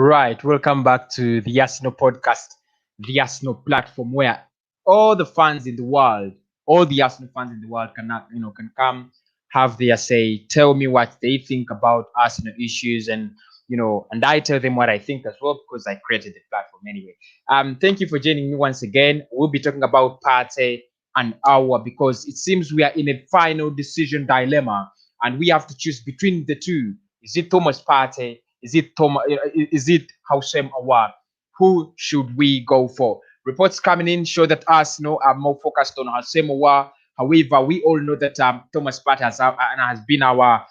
Right, welcome back to the Arsenal podcast, the Arsenal platform where all the fans in the world, all the Arsenal fans in the world can come have their say, tell me what they think about Arsenal issues, and I tell them what I think as well because I created the platform anyway. Thank you for joining me once again. We'll be talking about Partey and Aouar because it seems we are in a final decision dilemma and we have to choose between the two. Is it Thomas Partey? Is it Thomas? Is it HOUSSEM Aouar? Who should we go for? Reports coming in show that Arsenal are more focused on HOUSSEM Aouar. However, we all know that Thomas Partey has been our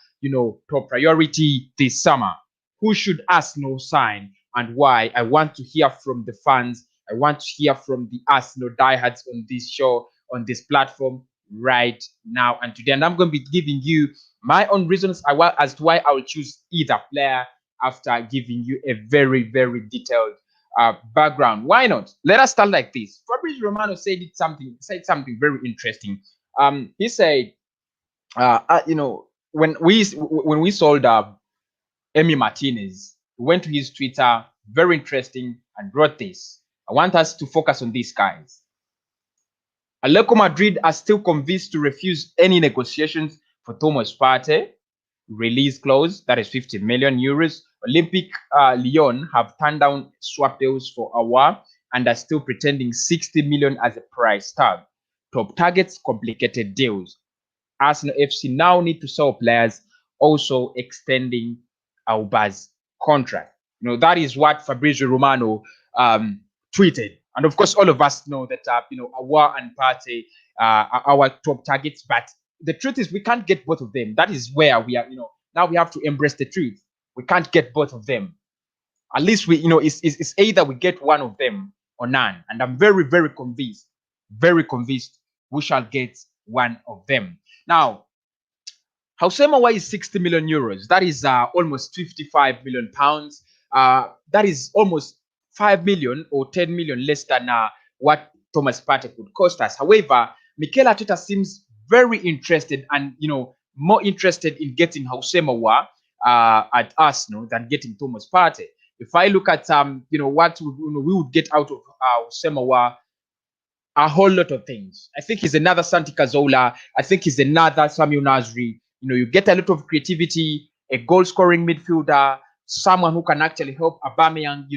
top priority this summer. Who should Arsenal sign and why? I want to hear from the fans. I want to hear from the Arsenal diehards on this show, on this platform right now and today. And I'm going to be giving you my own reasons as to why I will choose either player after giving you a very, very detailed background. Why not? Let us start like this. Fabrizio Romano said something very interesting. He said, when we sold Emi Martinez, we went to his Twitter, very interesting, and wrote this. I want us to focus on these guys. Atletico Madrid are still convinced to refuse any negotiations for Thomas Partey. Release clause, that is 50 million euros. Olympic Lyon have turned down swap deals for Aouar and are still pretending 60 million as a price tag. Top targets, complicated deals. Arsenal FC now need to sell players, also extending Auba's contract. That is what Fabrizio Romano tweeted. And of course, all of us know that Aouar and Partey are our top targets, but the truth is we can't get both of them. That is where we are, now we have to embrace the truth. We can't get both of them. At least it's either we get one of them or none. And I'm very, very convinced we shall get one of them. Now, HOUSSEM Aouar is 60 million euros. That is almost 55 million pounds. That is almost 5 million or 10 million less than what Thomas Partey could cost us. However, Mikel Arteta seems very interested and more interested in getting HOUSSEM Aouar at Arsenal than getting Thomas Partey. If I look at what we would get out of HOUSSEM Aouar, a whole lot of things. I think he's another Santi Cazorla. I think he's another Samuel Nasri. You get a lot of creativity, a goal-scoring midfielder, someone who can actually help Aubameyang,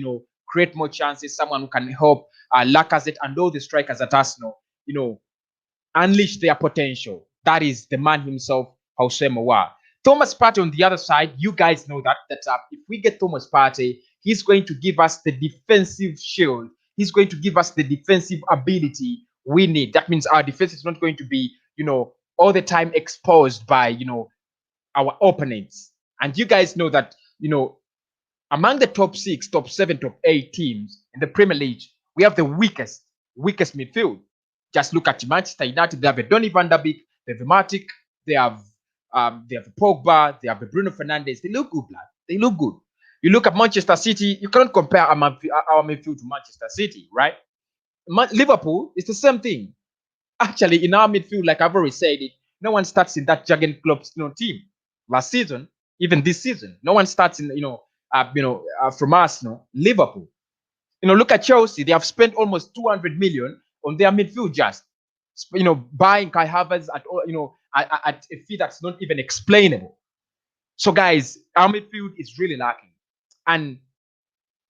create more chances, someone who can help Lacazette and all the strikers at Arsenal, unleash their potential. That is the man himself, HOUSSEM Aouar. Thomas Partey on the other side, you guys know that if we get Thomas Partey, he's going to give us the defensive shield. He's going to give us the defensive ability we need. That means our defense is not going to be, all the time exposed by, our opponents. And you guys know that, among the top 6, top 7, top 8 teams in the Premier League, we have the weakest midfield. Just look at Manchester United. They have a Donny van der Beek, they have a Matic, they have Pogba, they have a Bruno Fernandes. They look good, lad. They look good. You look at Manchester City, you cannot compare our midfield to Manchester City, right? Liverpool is the same thing. Actually, in our midfield, like I've already said it, no one starts in that Jurgen Klopp team. Last season, even this season, no one starts in from Arsenal. Liverpool, look at Chelsea. They have spent almost 200 million on their midfield, just buying Kai Havertz at a fee that's not even explainable. So, guys, our midfield is really lacking. And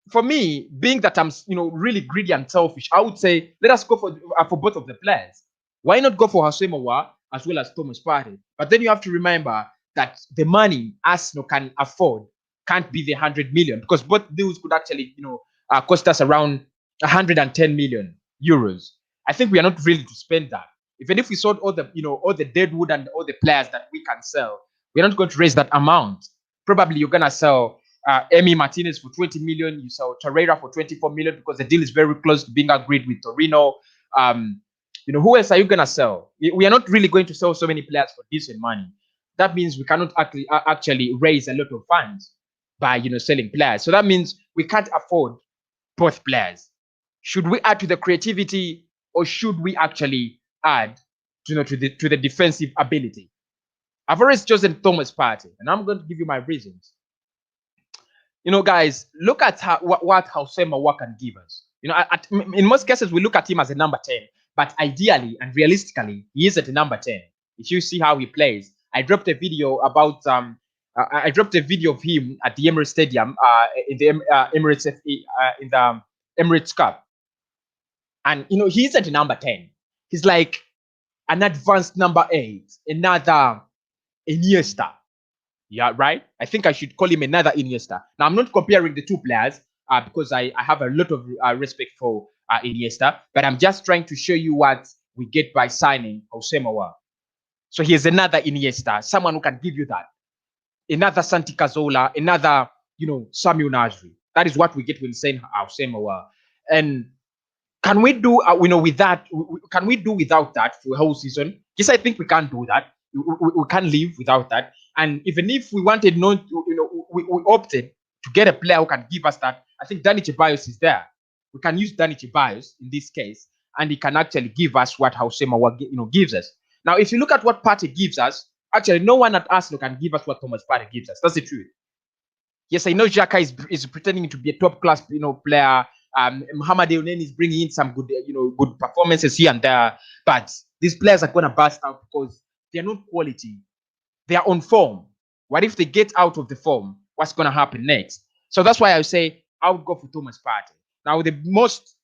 for me, being that I'm really greedy and selfish, I would say let us go for both of the players. Why not go for HOUSSEM Aouar as well as Thomas Partey? But then you have to remember that the money Arsenal can afford can't be the 100 million, because both deals could actually cost us around 110 million euros. I think we are not really to spend that. Even if we sold all the deadwood and all the players that we can sell, we're not going to raise that amount. Probably you're gonna sell Emi Martinez for 20 million. You sell Torreira for 24 million because the deal is very close to being agreed with Torino. Who else are you gonna sell? We are not really going to sell so many players for decent money. That means we cannot actually raise a lot of funds by selling players. So that means we can't afford both players. Should we add to the creativity, or should we actually add to the defensive ability? I've already chosen Thomas Partey, and I'm going to give you my reasons. Guys, look at what HOUSSEM Aouar can give us. In most cases, we look at him as a number 10, but ideally and realistically, he is at a number 10. If you see how he plays, I dropped a video about I dropped a video of him at the Emirates Stadium in the Emirates in the Emirates Cup, and he's at a number 10. He's like an advanced number 8, another Iniesta. Yeah, right. I think I should call him another Iniesta. Now, I'm not comparing the two players because I have a lot of respect for Iniesta, but I'm just trying to show you what we get by signing HOUSSEM Aouar. So here's another Iniesta, someone who can give you that. Another Santi Cazorla, another, Samuel Nasri. That is what we get when saying HOUSSEM Aouar. And can we do, with that? Can we do without that for a whole season? Yes, I think we can't do that. We can't live without that. And even if we wanted not to, we opted to get a player who can give us that. I think Dani Ceballos is there. We can use Dani Ceballos in this case, and he can actually give us what HOUSSEM Aouar, gives us. Now, if you look at what Partey gives us, actually, no one at Arsenal can give us what Thomas Partey gives us. That's the truth. Yes, I know Xhaka is pretending to be a top class, player. Mohamed Elneny is bringing in some good, good performances here and there, but these players are going to burst out because they are not quality. They are on form. What if they get out of the form? What's going to happen next? So that's why I say I would go for Thomas Partey. Now, the most,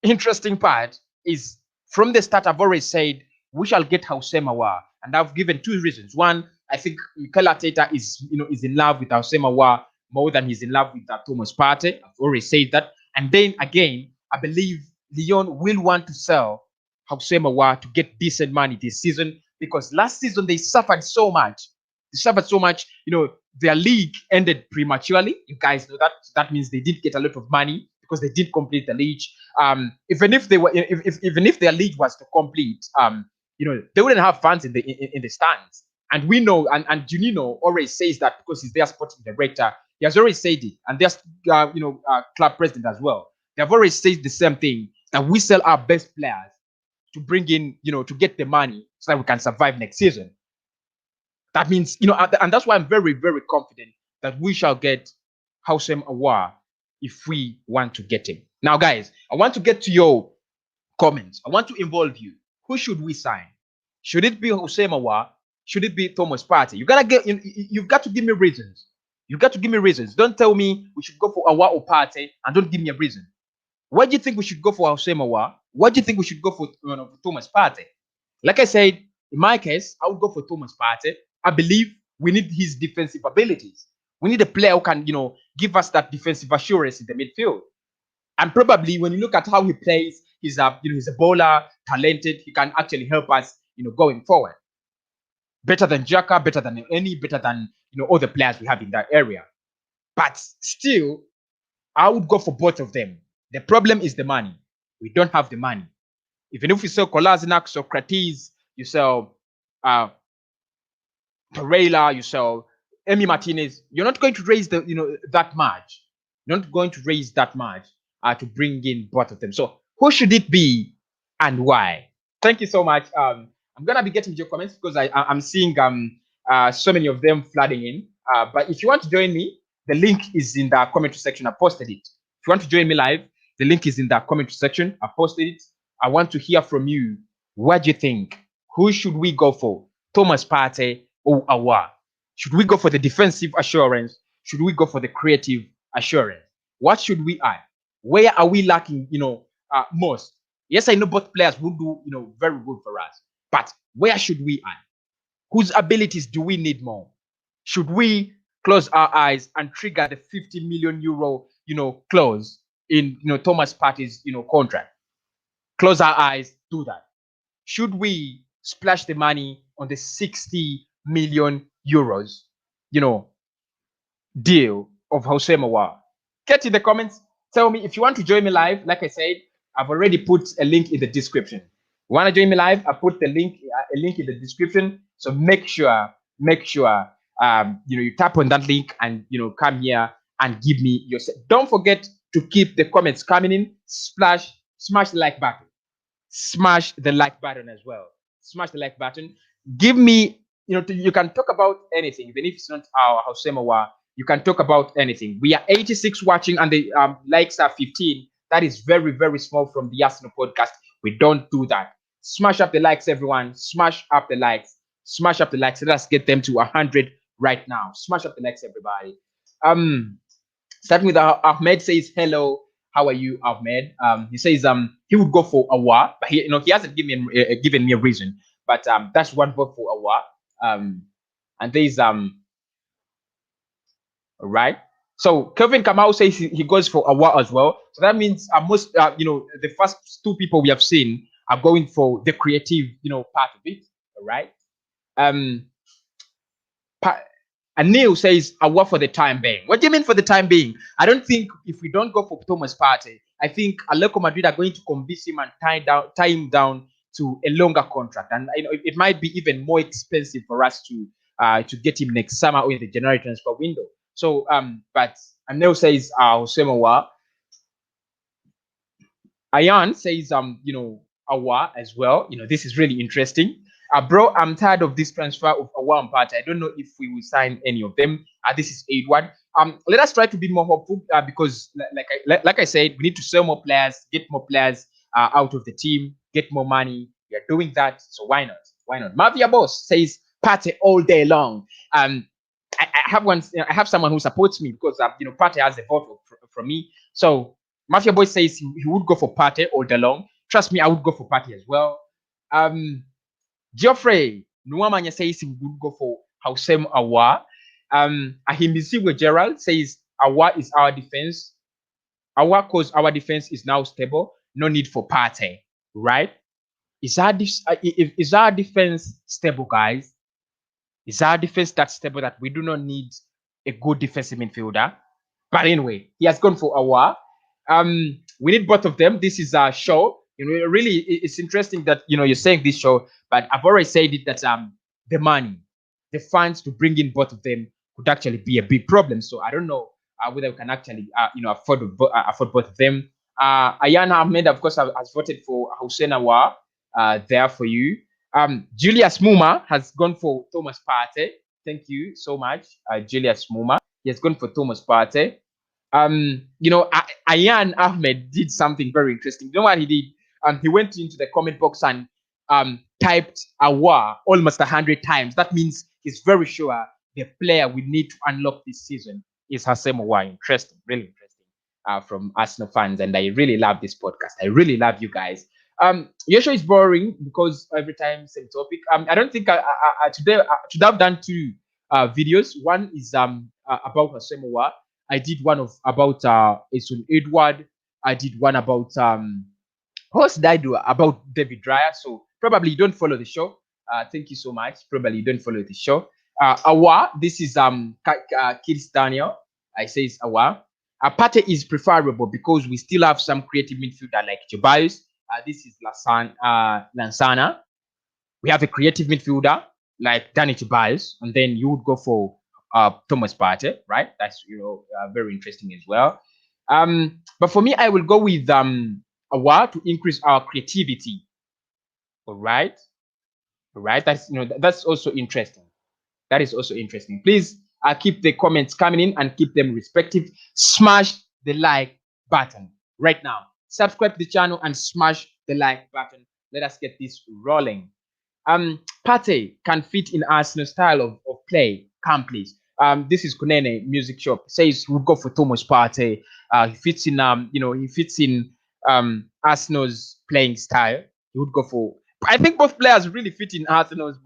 interesting part is from the start, I've already said we shall get HOUSSEM Aouar, and I've given two reasons. One, I think Mikel Arteta is in love with HOUSSEM Aouar more than he's in love with Thomas Partey. I've already said that. And then again, I believe Lyon will want to sell HOUSSEM Aouar to get decent money this season, because last season they suffered so much. Their league ended prematurely. You guys know that. That means they did get a lot of money because they did complete the league. Even if their league was to complete, they wouldn't have fans in the stands. And we know, and Junino already says that because he's their sporting director. He has already said it, and their club president as well. They have already said the same thing, that we sell our best players to bring in, to get the money so that we can survive next season. That means, and that's why I'm very, very confident that we shall get HOUSSEM Aouar if we want to get him. Now, guys, I want to get to your comments. I want to involve you. Who should we sign? Should it be HOUSSEM Aouar? Should it be Thomas Partey? You've got to give me reasons. You've got to give me reasons. Don't tell me we should go for Aouar or Partey and don't give me a reason. Why do you think we should go for HOUSSEM Aouar? Why do you think we should go for Thomas Partey? Like I said, in my case, I would go for Thomas Partey. I believe we need his defensive abilities. We need a player who can, give us that defensive assurance in the midfield. And probably when you look at how he plays, he's a bowler, talented. He can actually help us, going forward. Better than Xhaka, better than any, better than all the players we have in that area. But still, I would go for both of them. The problem is the money. We don't have the money. Even if you sell Kolasinac, Socrates, you sell Pereira, you sell Emi Martinez, you're not going to raise that much. You're not going to raise that much to bring in both of them. So who should it be and why? Thank you so much. I'm gonna be getting your comments because I'm seeing so many of them flooding in. But if you want to join me, the link is in the comment section. I posted it. If you want to join me live, the link is in the comment section. I posted it. I want to hear from you. What do you think? Who should we go for? Thomas Partey or Aouar? Should we go for the defensive assurance? Should we go for the creative assurance? What should we add? Where are we lacking, most? Yes, I know both players will do, very good for us. But where should we add? Whose abilities do we need more? Should we close our eyes and trigger the 50 million euro, clause in, Thomas Partey's, contract? Close our eyes, do that. Should we splash the money on the 60 million euros, deal of HOUSSEM Aouar? Get in the comments. Tell me if you want to join me live. Like I said, I've already put a link in the description. You want to join me live? I put a link in the description. So make sure, you tap on that link and come here and give me your. Don't forget to keep the comments coming in. Smash the like button. Smash the like button as well. Smash the like button. Give me, you can talk about anything, even if it's not our HOUSSEM Aouar. You can talk about anything. We are 86 watching and the likes are 15. That is very, very small from the Arsenal podcast. We don't do that. Smash up the likes, everyone. Smash up the likes. Smash up the likes. Let's get them to 100 right now. Smash up the likes, everybody. Starting with Ahmed says hello. How are you, Ahmed? He says he would go for Aouar, but he hasn't given me a reason. But that's one vote for Aouar. And there's all right. So Kelvin Kamau says he goes for Aouar as well. So that means most the first two people we have seen are going for the creative part of it. All right. Um, and Neil says, Aouar for the time being. What do you mean for the time being? I don't think if we don't go for Thomas Partey, I think Atletico Madrid are going to convince him and tie him down to a longer contract. And it might be even more expensive for us to get him next summer or in the January transfer window. So, but Neil says, HOUSSEM Aouar. Ayan says, Aouar as well. This is really interesting. Bro, I'm tired of this transfer of Aouar and Partey. I don't know if we will sign any of them. This is Edward. Let us try to be more hopeful because, like I said, we need to sell more players, get more players out of the team, get more money. We are doing that, so why not? Why not? Mafia Boss says Partey all day long. I have someone who supports me because Partey has a vote from me. So Mafia Boy says he would go for Partey all day long. Trust me, I would go for Partey as well. Geoffrey Nuamanya says he would go for HOUSSEM Aouar. Ahimbisiwe Gerald says Aouar is our defense. Aouar cause our defense is now stable. No need for Partey, right? Is our defense stable, guys? Is our defense that stable that we do not need a good defensive midfielder? But anyway, he has gone for Aouar. We need both of them. This is a show. Really, it's interesting that you're saying this show, but I've already said it that the money, the funds to bring in both of them could actually be a big problem. So I don't know whether we can actually afford both of them. Ayana Ahmed, of course, has voted for HOUSSEM Aouar there for you. Julius Muma has gone for Thomas Partey. Thank you so much, Julius Muma. He has gone for Thomas Partey. Ayan Ahmed did something very interesting. You know what he did? He went into the comment box and typed Aouar almost 100 times. That means he's very sure the player we need to unlock this season is HOUSSEM Aouar. Interesting, really interesting from Arsenal fans. And I really love this podcast. I really love you guys. Your show is boring because every time same topic. I don't think today I should have done two videos. One is about HOUSSEM Aouar. I did one about Edward. I did one about what did I do about David Raya. So probably you don't follow the show. Thank you so much. Probably you don't follow the show. Aouar, this is Kids Daniel. I say it's Aouar. Partey is preferable because we still have some creative midfielder like Ceballos. This is Lansana. We have a creative midfielder like Danny Ceballos, and then you would go for Thomas Partey, right? That's very interesting as well. But for me, I will go with Aouar to increase our creativity. All right, that's also interesting. That is also interesting. Please keep the comments coming in and keep them respective. Smash the like button right now. Subscribe to the channel and smash the like button. Let us get this rolling. Partey can fit in Arsenal style of play. Come please. This is Kunene Music Shop. Says we'll go for Thomas Partey. He fits in Arsenal's playing style. He would go for. I think both players really fit in Arsenal's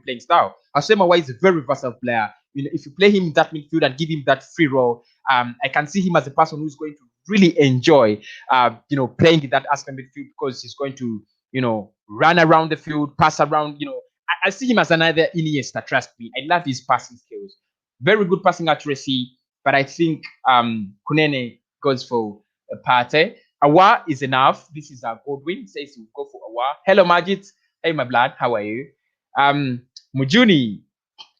playing style. HOUSSEM Aouar is a very versatile player. If you play him in that midfield and give him that free role, I can see him as a person who's going to really enjoy, playing in that Arsenal midfield because he's going to, run around the field, pass around. I see him as another Iniesta. Trust me, I love his passing skills. Very good passing accuracy, but I think Kunene goes for Partey. Aouar is enough. This is Godwin says we'll go for Aouar. Hello, Majid. Hey, my blood. How are you? Mujuni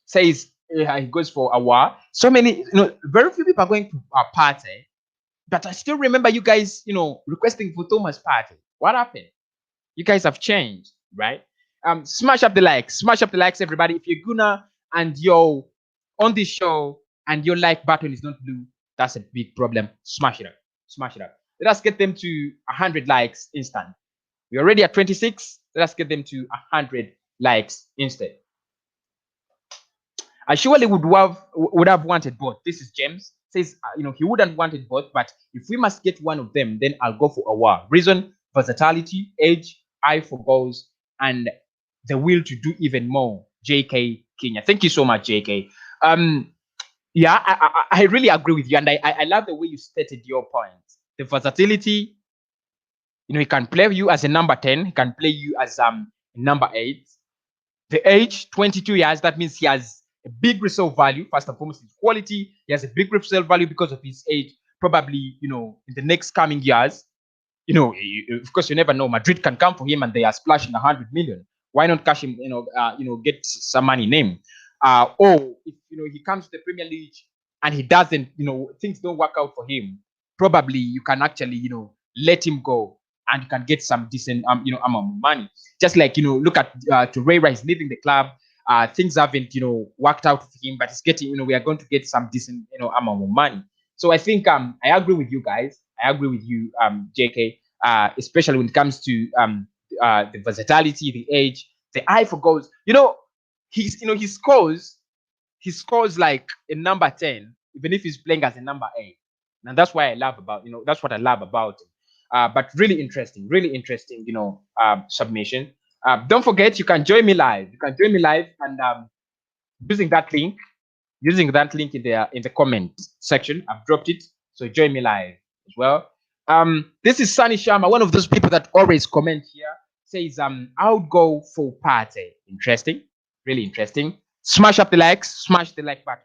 says he goes for Aouar. So many, very few people are going to Partey, but I still remember you guys, requesting for Thomas Partey. What happened? You guys have changed, right? Smash up the likes, everybody. If you're gonna and you're on this show and your like button is not blue, that's a big problem. Smash it up. Smash it up. Let us get them to 100 likes instant. We're already at 26. Let us get them to 100 likes instead. I surely would have wanted both. This is James says, he wouldn't wanted both, but if we must get one of them, then I'll go for Aouar. Reason: versatility, age, eye for goals, and the will to do even more. JK Kenya. Thank you so much, JK. Yeah, I really agree with you, and I love the way you stated your point. The versatility, he can play you as a number 10, he can play you as number 8. The age, 22 years, that means he has a big resale value. First and foremost, his quality. He has a big resale value because of his age. Probably, in the next coming years, of course, you never know. Madrid can come for him and they are splashing 100 million. Why not cash him? Get some money in him. Or if he comes to the Premier League and he doesn't, things don't work out for him. Probably you can actually, let him go and you can get some decent, amount of money. Just like look at Torreira, he's leaving the club. Things haven't, worked out for him, but he's getting, we are going to get some decent, amount of money. So I think I agree with you guys. I agree with you, JK, especially when it comes to the versatility, the age, the eye for goals. He scores like a number 10, even if he's playing as a number 8. And that's why I love about, that's what I love about him. But really interesting, submission. Don't forget, you can join me live. You can join me live and using that link in the comment section. I've dropped it, so join me live as well. This is Sunny Sharma, one of those people that always comment here. Says I would go for Partey. Interesting, really interesting. Smash up the likes, smash the like button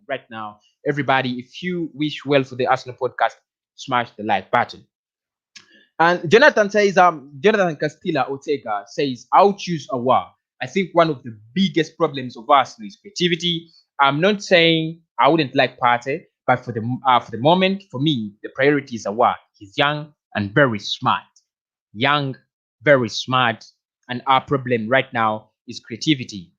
right now, everybody. If you wish well for the Arsenal podcast, smash the like button. And Jonathan says, Jonathan Castilla Ortega says, I'll choose Aouar. I think one of the biggest problems of Arsenal is creativity. I'm not saying I wouldn't like Partey, but for the moment, for me, the priority is Aouar. He's young and very smart. Young, very smart. And our problem right now is creativity.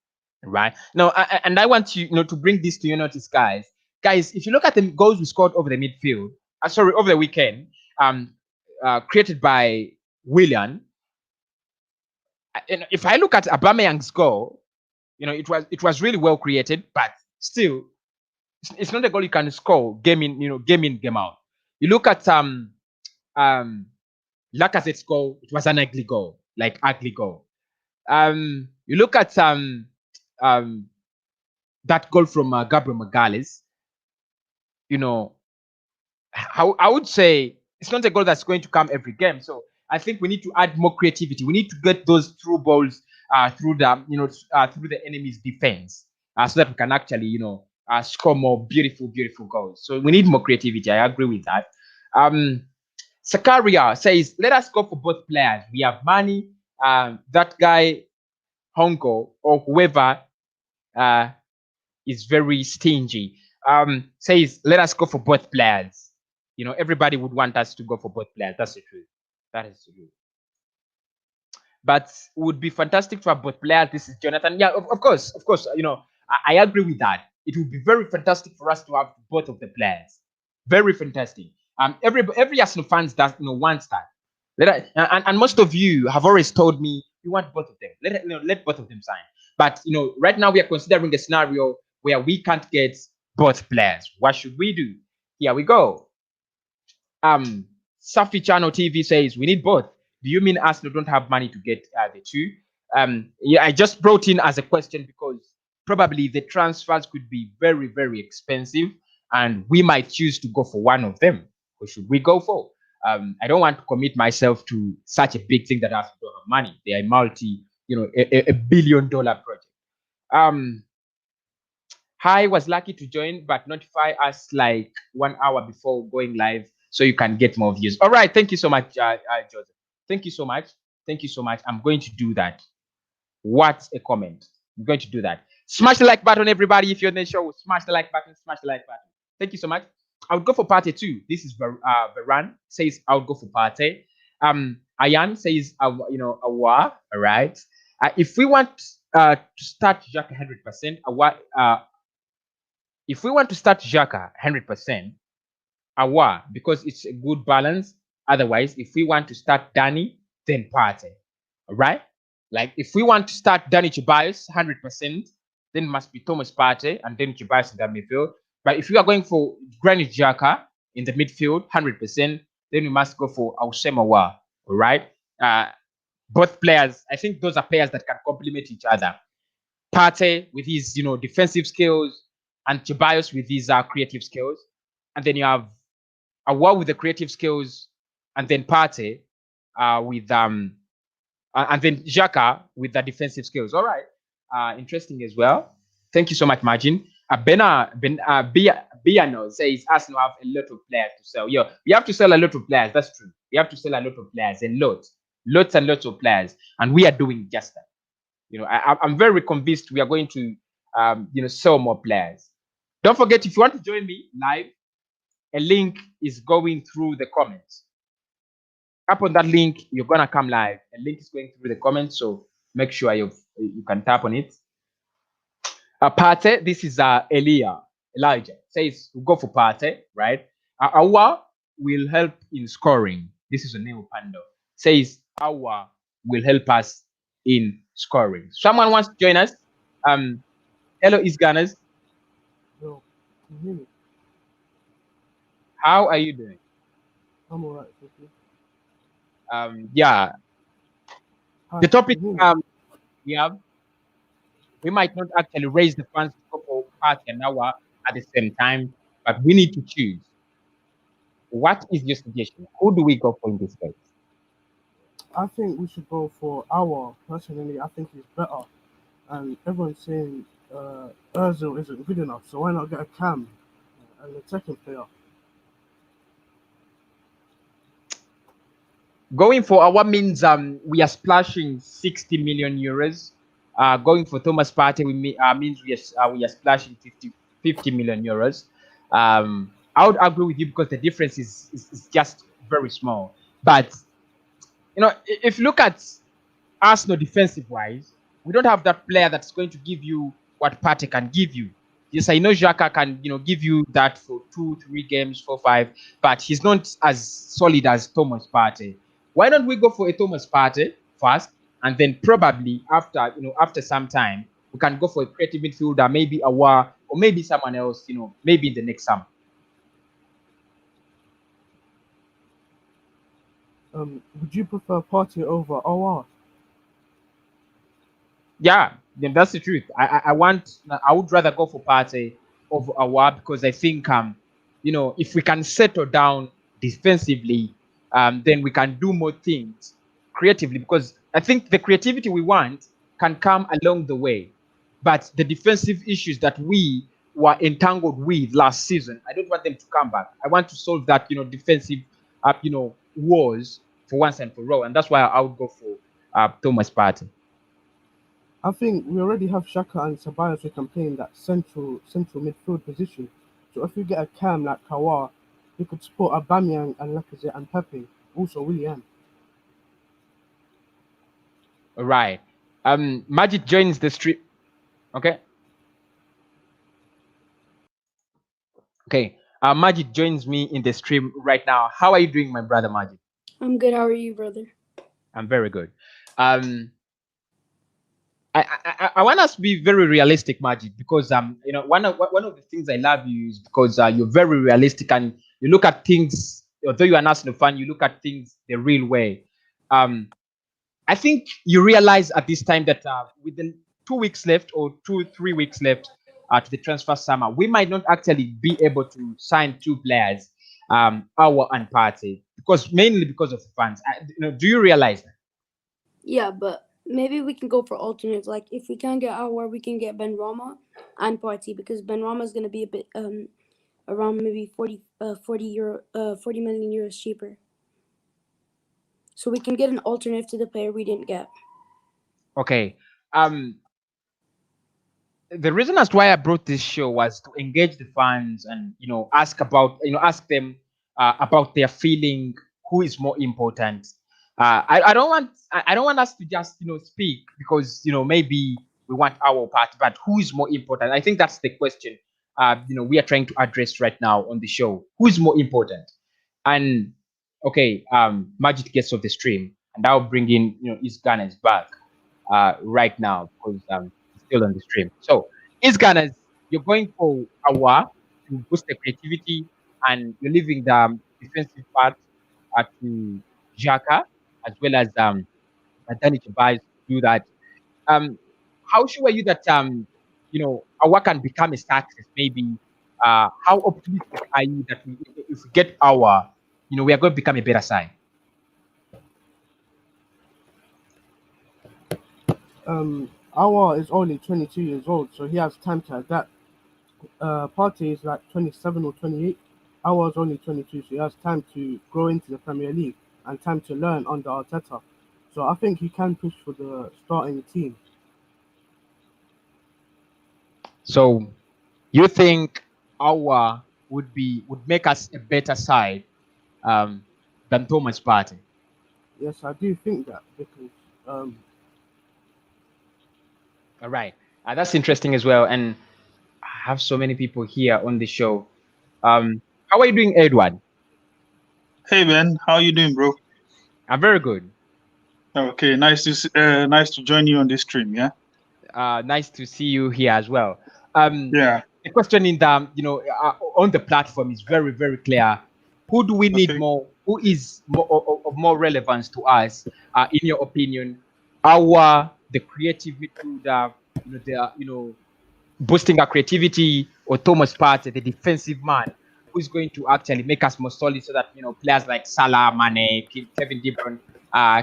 Right? Now, and I want you, to bring this to your notice, guys. Guys, if you look at the goals we scored over the midfield, over the weekend, created by Willian. And if I look at Aubameyang's goal, it was really well created, but still, it's not a goal you can score game in, game out. You look at Lacazette's goal, it was an ugly goal. You look at that goal from Gabriel Magalhaes. I would say it's not a goal that's going to come every game. So I think we need to add more creativity. We need to get those through balls through the enemy's defense, so that we can actually score more beautiful goals. So we need more creativity. I agree with that. Sakaria says, let us go for both players. We have money. That guy Hongo or whoever is very stingy. Says, let us go for both players. Everybody would want us to go for both players. That's the truth. That is the truth. But it would be fantastic to have both players. This is Jonathan. Yeah, of course. I agree with that. It would be very fantastic for us to have both of the players. Very fantastic. Every Arsenal fans does wants that. And most of you have always told me you want both of them. Let both of them sign. But right now we are considering a scenario where we can't get both players. What should we do? Here we go. Safi Channel TV says we need both. Do you mean Arsenal don't have money to get the two? Yeah, I just brought in as a question because probably the transfers could be very, very expensive, and we might choose to go for one of them. Who should we go for? I don't want to commit myself to such a big thing that Arsenal don't have money. They are a $1 billion project. Hi, was lucky to join, but notify us like 1 hour before going live so you can get more views. All right, thank you so much, Joseph. Thank you so much. Thank you so much. I'm going to do that. What a comment. I'm going to do that. Smash the like button, everybody. If you're in the show, smash the like button. Smash the like button. Thank you so much. I would go for Partey too. This is Varan says I would go for Partey. Ayan says Aouar. All right. If we want to start Jack 100%, If we want to start Xhaka 100%, Aouar, because it's a good balance. Otherwise, if we want to start Danny, then Partey. All right? Like if we want to start Danny Ceballos 100%, then it must be Thomas Partey and then Ceballos in the midfield. But if you are going for Granit Xhaka in the midfield 100%, then we must go for HOUSSEM Aouar. All right? Both players, I think those are players that can complement each other. Partey with his, defensive skills, and Ceballos with his creative skills, and then you have Aouar with the creative skills, and then Partey with and then Xhaka with the defensive skills. All right, interesting as well. Thank you so much, Margin. Biano says Arsenal have a lot of players to sell. Yeah, we have to sell a lot of players. That's true. We have to sell a lot of players, lots and lots of players, and we are doing just that. I'm very convinced we are going to, sell more players. Don't forget, if you want to join me live, a link is going through the comments. Tap on that link, you're gonna come live. A link is going through the comments, so make sure you can tap on it. Partey, this is Elijah says we'll go for Partey, right? Aouar will help in scoring. This is a Neo Pando. Says Aouar will help us in scoring. Someone wants to join us? Hello, East Gunners. Yo, can you hear me? How are you doing? I'm alright, thank you. Yeah. Hi, The topic can you hear me? we might not actually raise the funds to go for Partey and Aouar at the same time, but we need to choose. What is your suggestion? Who do we go for in this case? I think we should go for Aouar. Personally, I think he's better. And everyone's saying Ozil isn't good enough, so why not get a Cam and a second player? Going for Aouar means we are splashing 60 million euros. Going for Thomas Partey means we are splashing 50 million euros. I would agree with you because the difference is just very small. But if you look at Arsenal defensive wise, we don't have that player that's going to give you what Partey can give you. Yes, I know Xhaka can, give you that for 2, 3 games, 4, 5, but he's not as solid as Thomas Partey. Why don't we go for a Thomas Partey first, and then probably after some time, we can go for a creative midfielder, maybe Aouar, or maybe someone else, maybe in the next summer. Would you prefer Partey over Aouar? Yeah, then that's the truth. I would rather go for Partey over Aouar because I think if we can settle down defensively, then we can do more things creatively, because I think the creativity we want can come along the way. But the defensive issues that we were entangled with last season, I don't want them to come back. I want to solve that, defensive wars for once and for all. And that's why I would go for Thomas Partey. I think we already have Xhaka and Ceballos who can play in that central midfield position. So if we get a Cam like Aouar, we could support Aubameyang and Lacazette and Pepe, also Willian. All right. Majid joins the stream. Okay. Okay. Majid joins me in the stream right now. How are you doing, my brother Majid? I'm good. How are you, brother? I'm very good. I want us to be very realistic, Majid, because one of the things I love you is because you're very realistic and you look at things. Although you're an Arsenal fan, you look at things the real way. I think you realize at this time that with the 2 weeks left or 3 weeks left to the transfer summer, we might not actually be able to sign 2 players, Aouar and Partey, mainly because of the fans. Do you realize that? Yeah, but maybe we can go for alternates. Like if we can't get Aouar, we can get Benrahma and Partey, because Benrahma is going to be a bit around maybe 40 million euros cheaper. So we can get an alternative to the player we didn't get. Okay. The reason as to why I brought this show was to engage the fans and ask them about their feeling. Who is more important? I don't want us to just speak because maybe we want our part, but who is more important? I think that's the question we are trying to address right now on the show. Who is more important? And okay, Majid gets off the stream, and I'll bring in East Ghana's back right now because he's still on the stream. So East Ghana's, you're going for Awa to boost the creativity, and you're leaving the defensive part to Xhaka as well as Danny Tobias to do that. Um, how sure are you that our can become a success? Maybe how optimistic are you that if we get our, we are going to become a better side? Aouar is only 22 years old, so he has time to adapt. Partey is like 27 or 28. Aouar is only 22, so he has time to grow into the Premier League and time to learn under Arteta. So I think he can push for the starting team. So you think our would make us a better side than Thomas Partey? Yes, I do think that because All right, that's interesting as well. And I have so many people here on the show. How are you doing, Edward? Hey man, how you doing, bro? I'm very good. Okay, nice to join you on this stream. Yeah. Nice to see you here as well. Yeah. The question in the on the platform is very very clear. Who do we need Okay. more? Who is more of more relevance to us? In your opinion, the creative midfielder, boosting our creativity, or Thomas Partey, the defensive man, who is going to actually make us more solid, so that players like Salah, Mane, Kevin De Bruyne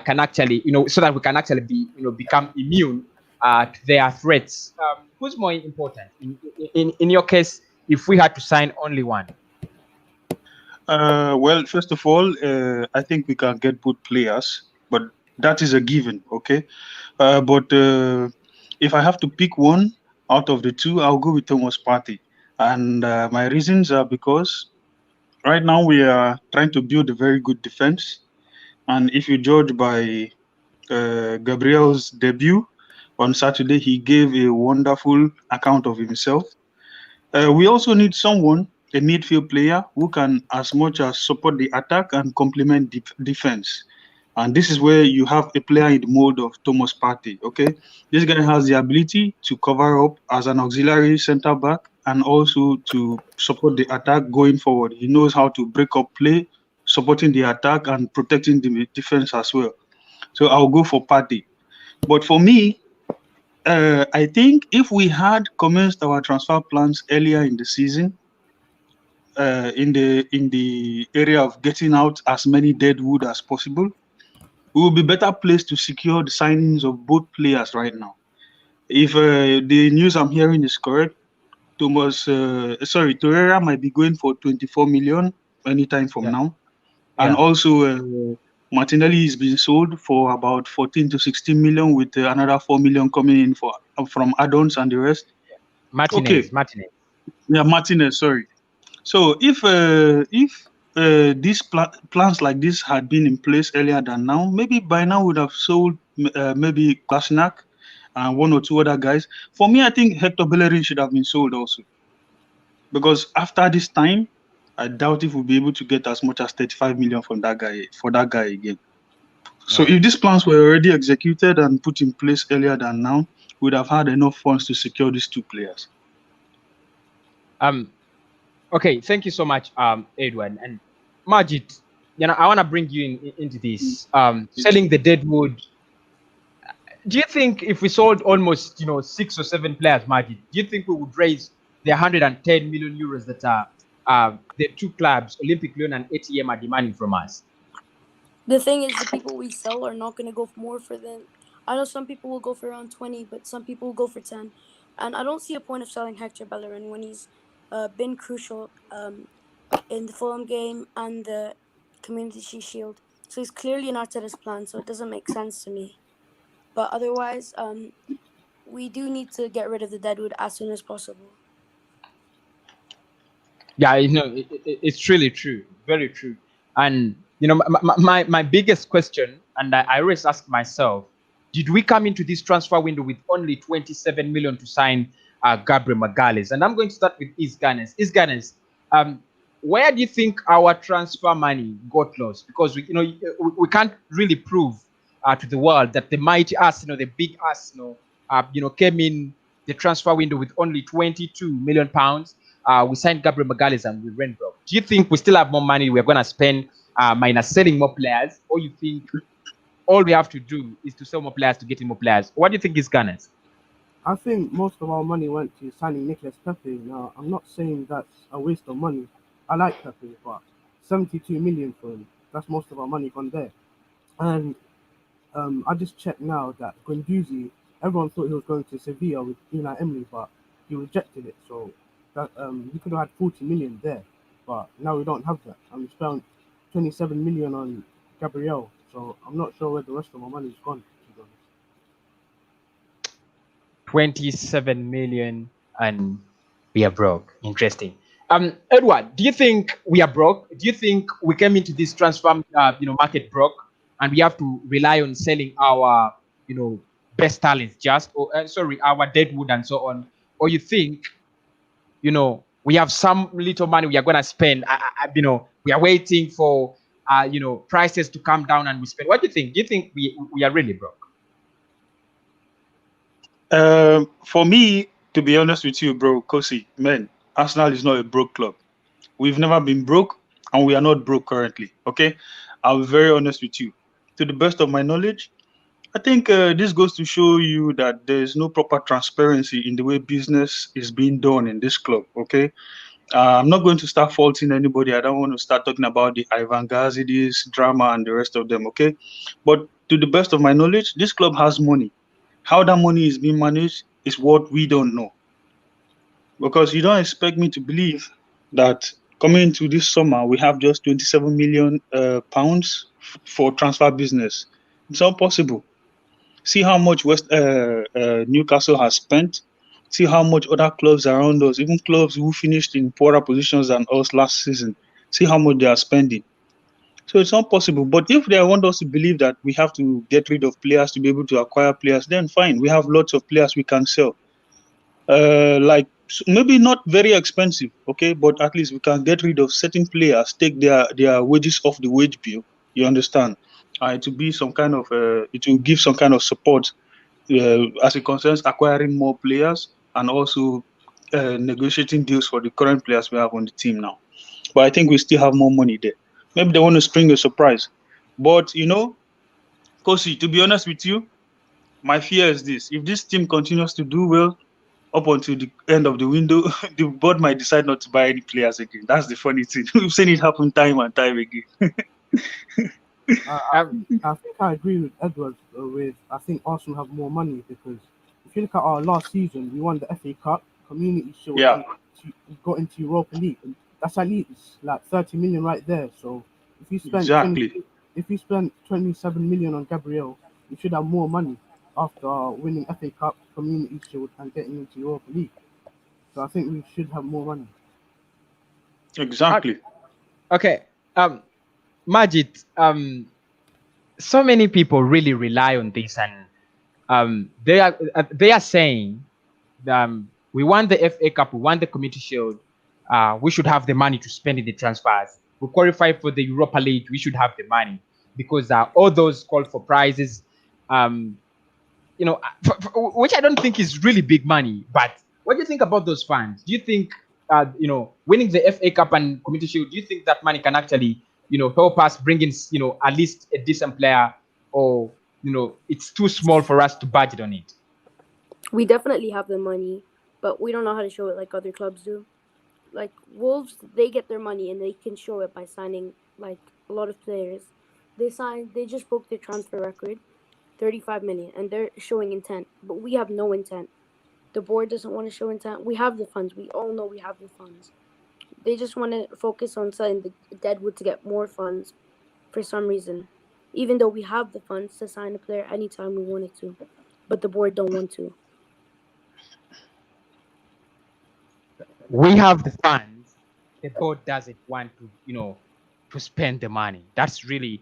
can actually, so that we can actually be, become immune to their threats. Who's more important in your case? If we had to sign only one. Well, first of all, I think we can get good players, but that is a given. Okay. But if I have to pick one out of the two, I'll go with Thomas Partey, and my reasons are because right now we are trying to build a very good defense, and if you judge by Gabriel's debut on Saturday, he gave a wonderful account of himself. We also need someone, a midfield player, who can as much as support the attack and complement defense. And this is where you have a player in the mold of Thomas Partey. Okay, this guy has the ability to cover up as an auxiliary centre back and also to support the attack going forward. He knows how to break up play, supporting the attack and protecting the defense as well. So I'll go for Partey. But for me, I think if we had commenced our transfer plans earlier in the season, in the area of getting out as many deadwood as possible, we will be better placed to secure the signings of both players right now. If the news I'm hearing is correct, Torreira might be going for 24 million anytime from now, and also Martinelli is being sold for about 14 to 16 million, with another 4 million coming in from add-ons and the rest. Martinez. Yeah, Martinez. Sorry. So if these plans like this had been in place earlier than now, maybe by now we would have sold maybe Klasnak and one or two other guys. For me, I think Hector Bellerin should have been sold also, because after this time, I doubt if we'll be able to get as much as 35 million from that guy again. So if these plans were already executed and put in place earlier than now, we'd have had enough funds to secure these two players. Okay, thank you so much, Edwin and Majid. I want to bring you into this. Selling the deadwood. Do you think if we sold almost 6 or 7 players, Majid, do you think we would raise the 110 million euros that the two clubs, Olympic Lyon and ATM, are demanding from us? The thing is, the people we sell are not going to go more for them. I know some people will go for around 20, but some people will go for 10. And I don't see a point of selling Hector Bellerin when he's been crucial in the Fulham game and the Community Shield. So he's clearly in Arteta's plan, so it doesn't make sense to me. But otherwise, we do need to get rid of the deadwood as soon as possible. Yeah, it's really true, very true. And my biggest question, and I always ask myself, did we come into this transfer window with only 27 million to sign Gabriel Magalhaes. And I'm going to start with Isganes. Isganes, where do you think our transfer money got lost? Because we can't really prove to the world that the mighty Arsenal, the big Arsenal, came in the transfer window with only 22 million pounds. We signed Gabriel Magalhaes and we went broke. Do you think we still have more money we're going to spend minus selling more players, or you think all we have to do is to sell more players to get in more players? What do you think is Gunners? I think most of our money went to signing Nicolas Pepe. Now, I'm not saying that's a waste of money. I like Pepe, but 72 million for him, that's most of our money gone there. And I just checked now that Guendouzi, everyone thought he was going to Sevilla with Unai Emery, but he rejected it. So that we could have had 40 million there, but now we don't have that. And we spent 27 million on Gabriel. So I'm not sure where the rest of my money's gone, to be honest. 27 million and we are broke. Interesting. Edward, do you think we are broke? Do you think we came into this transfer market broke and we have to rely on selling our best talents our deadwood and so on? Or you think we have some little money we are going to spend, we are waiting for prices to come down and we spend? What do you think? Do you think we are really broke? For me, to be honest with you, bro, Kosi, man, Arsenal is not a broke club. We've never been broke, and we are not broke currently. Okay, I'll be very honest with you. To the best of my knowledge, I think this goes to show you that there is no proper transparency in the way business is being done in this club. Okay, I'm not going to start faulting anybody. I don't want to start talking about the Ivan Gazidis drama and the rest of them. Okay, but to the best of my knowledge, this club has money. How that money is being managed is what we don't know. Because you don't expect me to believe that coming into this summer we have just 27 million pounds for transfer business. It's not possible. See how much Newcastle has spent. See how much other clubs around us, even clubs who finished in poorer positions than us last season, see how much they are spending. So it's not possible. But if they want us to believe that we have to get rid of players to be able to acquire players, then fine. We have lots of players we can sell. Maybe not very expensive, okay, but at least we can get rid of certain players, take their wages off the wage bill. You understand? It will be some kind of it will give some kind of support as it concerns acquiring more players and also negotiating deals for the current players we have on the team now. But I think we still have more money there. Maybe they want to spring a surprise. But Kosi, to be honest with you, my fear is this: if this team continues to do well up until the end of the window, the board might decide not to buy any players again. That's the funny thing. We've seen it happen time and time again. I think I agree with Edward. I think Arsenal have more money because if you look at our last season, we won the FA Cup, Community Shield, Yeah. and we got into Europa League. And that's at least like 30 million right there. So if you spend Exactly. if you spend 27 million on Gabriel, you should have more money after winning FA Cup, Community Shield, and getting into Europa League. So I think we should have more money. Exactly. Okay. Majid, so many people really rely on this, and they are saying we won the FA Cup, we won the Community Shield, we should have the money to spend in the transfers. We qualify for the Europa League, we should have the money because all those call for prizes, which I don't think is really big money. But what do you think about those funds? Do you think winning the FA Cup and Community Shield, do you think that money can actually help us bring in at least a decent player, or it's too small for us to budget on it? We definitely have the money, but we don't know how to show it like other clubs do. Like Wolves, they get their money and they can show it by signing like a lot of players. They just broke their transfer record, 35 million, and they're showing intent. But we have no intent. The board doesn't want to show intent. We have the funds. We all know we have the funds. They just want to focus on selling the deadwood to get more funds for some reason. Even though we have the funds to sign a player anytime we wanted to. But the board don't want to. We have the funds, the board doesn't want to to spend the money. That's really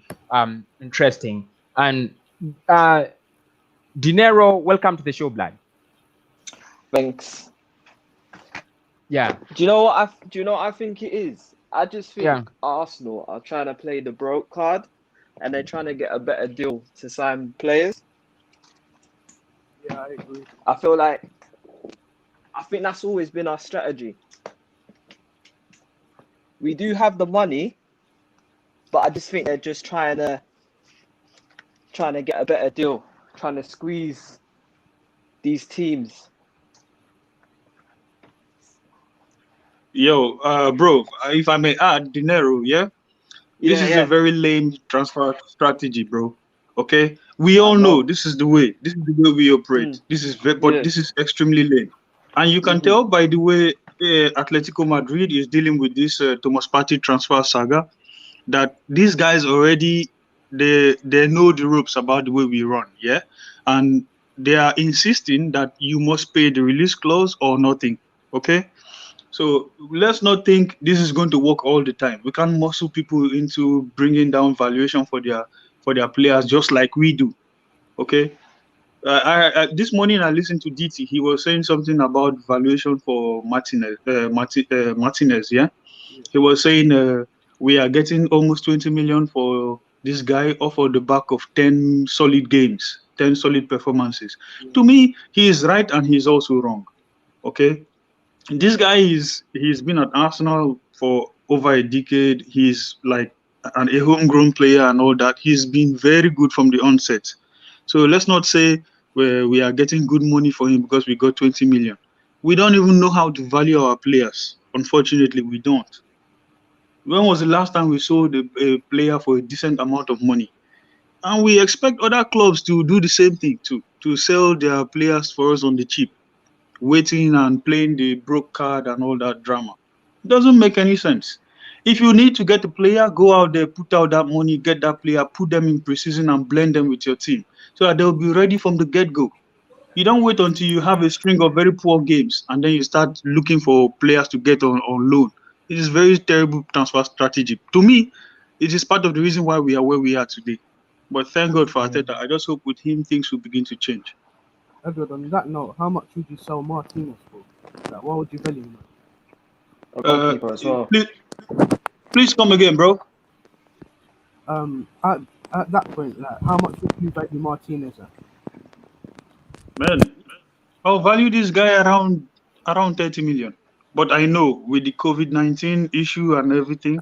interesting. And Dinero, welcome to the show, Blood. Thanks. Yeah, Do you know what I think it is? I just yeah. think Arsenal are trying to play the broke card, and they're trying to get a better deal to sign players. Yeah, I agree. I feel like I think that's always been our strategy. We do have the money, but I just think they're just trying to get a better deal, trying to squeeze these teams. Yo, bro, if I may add, Dinero, yeah, this Yeah, is a yeah. very lame transfer strategy, bro. Okay, we I all know know. this is the way. This is the way we operate. Mm, This is very, but yeah. this is extremely lame, and you can Mhm. tell by the way Atletico Madrid is dealing with this Thomas Partey transfer saga that these guys already they know the ropes about the way we run, yeah, and they are insisting that you must pay the release clause or nothing. Okay, so let's not think this is going to work all the time. We can't muscle people into bringing down valuation for their players just like we do. Okay. This morning I listened to DT. He was saying something about valuation for Martinez. Yeah, Yeah, he was saying we are getting almost 20 million for this guy off of the back of 10 solid games, 10 solid performances. yeah, To me, he is right and he's also wrong. Okay, this guy is he's been at Arsenal for over a decade. He's like a homegrown player and all that. He's been very good from the onset. So let's not say we are getting good money for him because we got 20 million. We don't even know how to value our players. Unfortunately, we don't. When was the last time we sold a player for a decent amount of money? And we expect other clubs to do the same thing too, to sell their players for us on the cheap, waiting and playing the broke card and all that drama. It doesn't make any sense. If you need to get a player, go out there, put out that money, get that player, put them in preseason and blend them with your team so that they'll be ready from the get go. You don't wait until you have a string of very poor games and then you start looking for players to get on loan. It is very terrible transfer strategy. To me, it is part of the reason why we are where we are today. But thank God for Yeah. Arteta. I just hope with him things will begin to change. Edward, on that note, how much would you sell Martinez for? Like, what would you value him A Uh, goalkeeper as well. please, please come again, bro. at? At that point, like, how much would you value Martinez at? Man, I'll value this guy around 30 million. But I know with the COVID-19 issue and everything,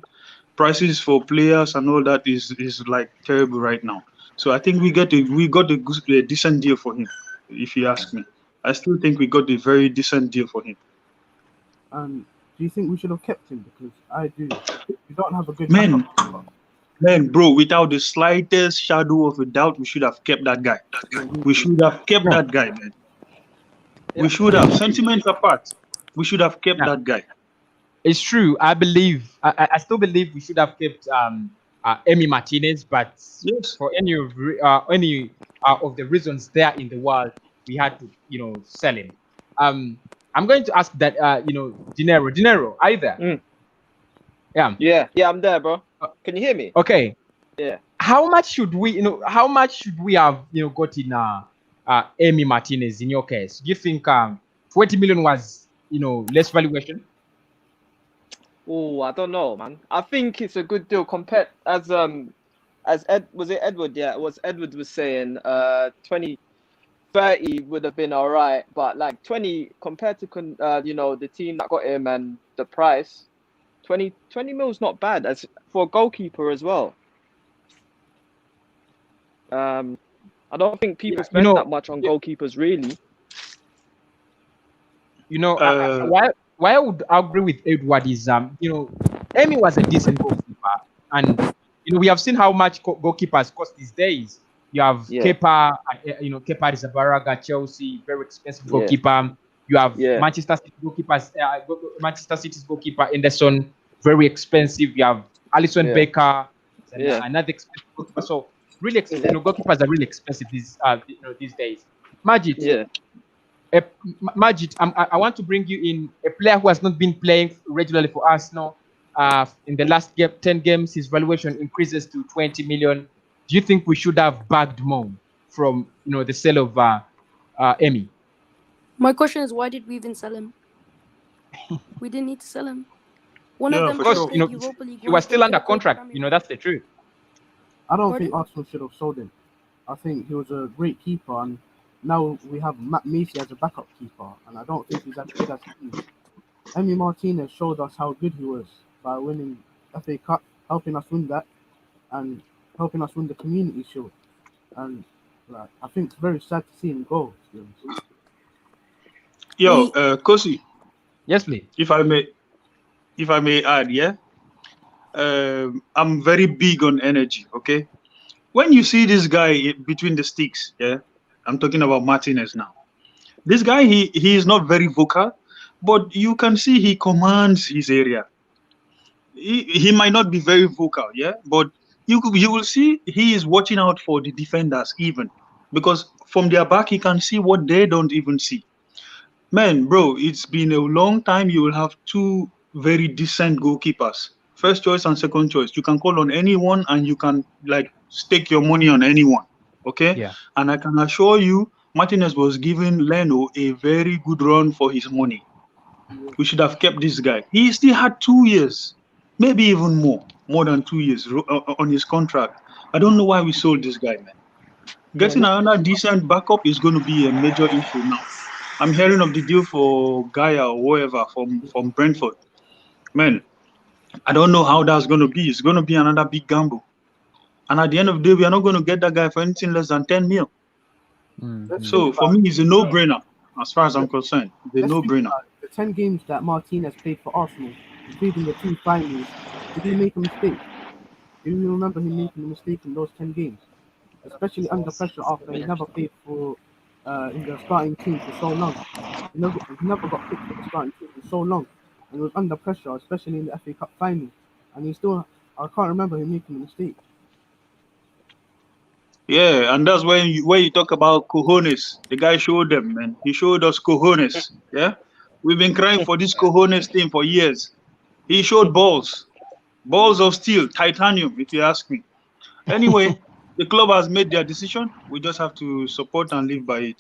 prices for players and all that is like terrible right now. So I think we got a decent deal for him. If you ask me, I still think we got a very decent deal for him. And do you think we should have kept him? Because I do. We don't have a good backup Man, keeper. man, bro, without the slightest shadow of a doubt, we should have kept that guy. Yeah, me We too. should have kept Yeah. that guy, man. We Yeah. should have. Sentiments apart, we should have kept Yeah. that guy. It's true. I still believe we should have kept Emi Martinez, but Yes. for any of the reasons there in the world, we had to sell him. Um, I'm going to ask that Dinero, either. Mm. Yeah. Yeah, I'm there, bro. Uh, Can you hear me? Okay. Yeah. How much should we have got in Emi Martinez in your case? Do you think 20 million was less valuation? Oh, I don't know, man. I think it's a good deal compared as Edward? Yeah, it was Edward was saying 20, 30 would have been all right, but like 20 compared to the team that got him and the price, 20 mil's not bad as for a goalkeeper as well. I don't think people Yeah, spend that much on goalkeepers really. Uh, why I would agree with Edward is Emi was a decent goalkeeper, and we have seen how much goalkeepers cost these days. You have Yeah, Kepa, Kepa Arrizabalaga, Chelsea, very expensive yeah, goalkeeper. You have yeah, Manchester City goalkeepers, Manchester City's goalkeeper Anderson, very expensive. You have Alisson yeah, Becker, yeah, another expensive goalkeeper. So really, goalkeepers are really expensive these days. Majid, yeah. Majid, I want to bring you in a player who has not been playing regularly for Arsenal. In the last 10 games, his valuation increases to 20 million. Do you think we should have bagged more from the sale of Emi? My question is, why did we even sell him? We didn't need to sell him. One of Yeah, them for could Because have sure. played Europa League he 1. was They still could under have played contract. Premier League. That's the truth. I don't Pardon? think Arsenal should have sold him. I think he was a great keeper, and now we have Matt Macy as a backup keeper, and I don't think he's as good as he is. Emi Martinez showed us how good he was by winning FA Cup, helping us win that, and helping us win the Community Shield. And like, I think it's very sad to see him go. To be honest. Yo, We Kosi, Yes, please. if I may, add, yeah, I'm very big on energy. Okay, when you see this guy between the sticks, yeah, I'm talking about Martinez now. This guy, he is not very vocal, but you can see he commands his area. He might not be very vocal, yeah, but you will see he is watching out for the defenders even because from their back he can see what they don't even see. Man, bro, it's been a long time. You will have two very decent goalkeepers, first choice and second choice. You can call on anyone and you can like stake your money on anyone. Okay, Yeah. and I can assure you, Martinez was giving Leno a very good run for his money. Yeah. We should have kept this guy. He still had 2 years, maybe even more than 2 years on his contract. I don't know why we sold this guy, man. Yeah, Getting let's another decent backup is going to be a major issue now. I'm hearing of the deal for Gaia or whoever from Brentford. Man, I don't know how that's going to be. It's going to be another big gamble. And at the end of the day, we are not going to get that guy for anything less than 10 mil. let's Mm-hmm. think So for about me, it's a no-brainer as far as I'm concerned. It's a let's think no-brainer. about it. The 10 games that Martinez played for Arsenal, including the two finals. Did he make a mistake? Do you remember him making a mistake in those 10 games? Especially under pressure after he never played for in the starting team for so long. He never got picked for the starting team for so long, and was under pressure, especially in the FA Cup final. And he still, I can't remember him making a mistake. Yeah, and that's when you talk about cojones. The guy showed them, man. He showed us cojones. Yeah, we've been crying for this cojones thing for years. He showed balls of steel, titanium, if you ask me. Anyway, the club has made their decision. We just have to support and live by it.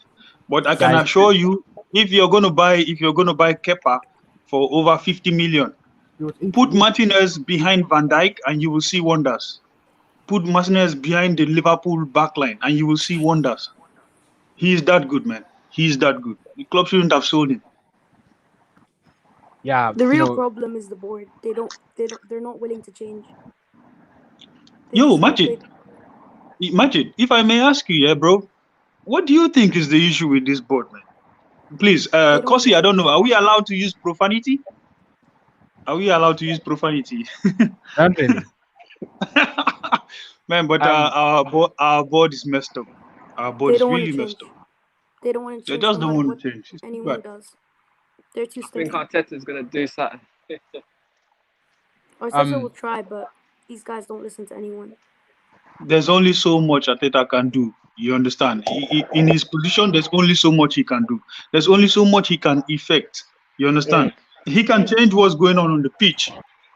But I can Guys, assure you, if you're gonna buy Kepa for over 50 million, He was put insignificant. Martinez behind Van Dijk and you will see wonders. Put Martinez behind the Liverpool backline and you will see wonders. He is that good, man. He is that good. The club shouldn't have sold him. yeah, the real problem is the board. They're not willing to change. They Yo, just want to play. Majid, if I may ask you, yeah, bro, what do you think is the issue with this board, man? Please, They don't want to Kosi, I don't change. know. Are we allowed to use profanity? Are we allowed to use profanity? not really. Man, but Um, our board is messed up. Our board They is don't want to really messed change. up. They don't want to They change no just don't matter want what to change. It's too anyone bad. does. They're too I think stingy. Arteta's gonna do something. Arteta will um, try, but these guys don't listen to anyone. There's only so much Ateta can do. You understand? In his position, there's only so much he can do. There's only so much he can effect. You understand? He can change what's going on the pitch,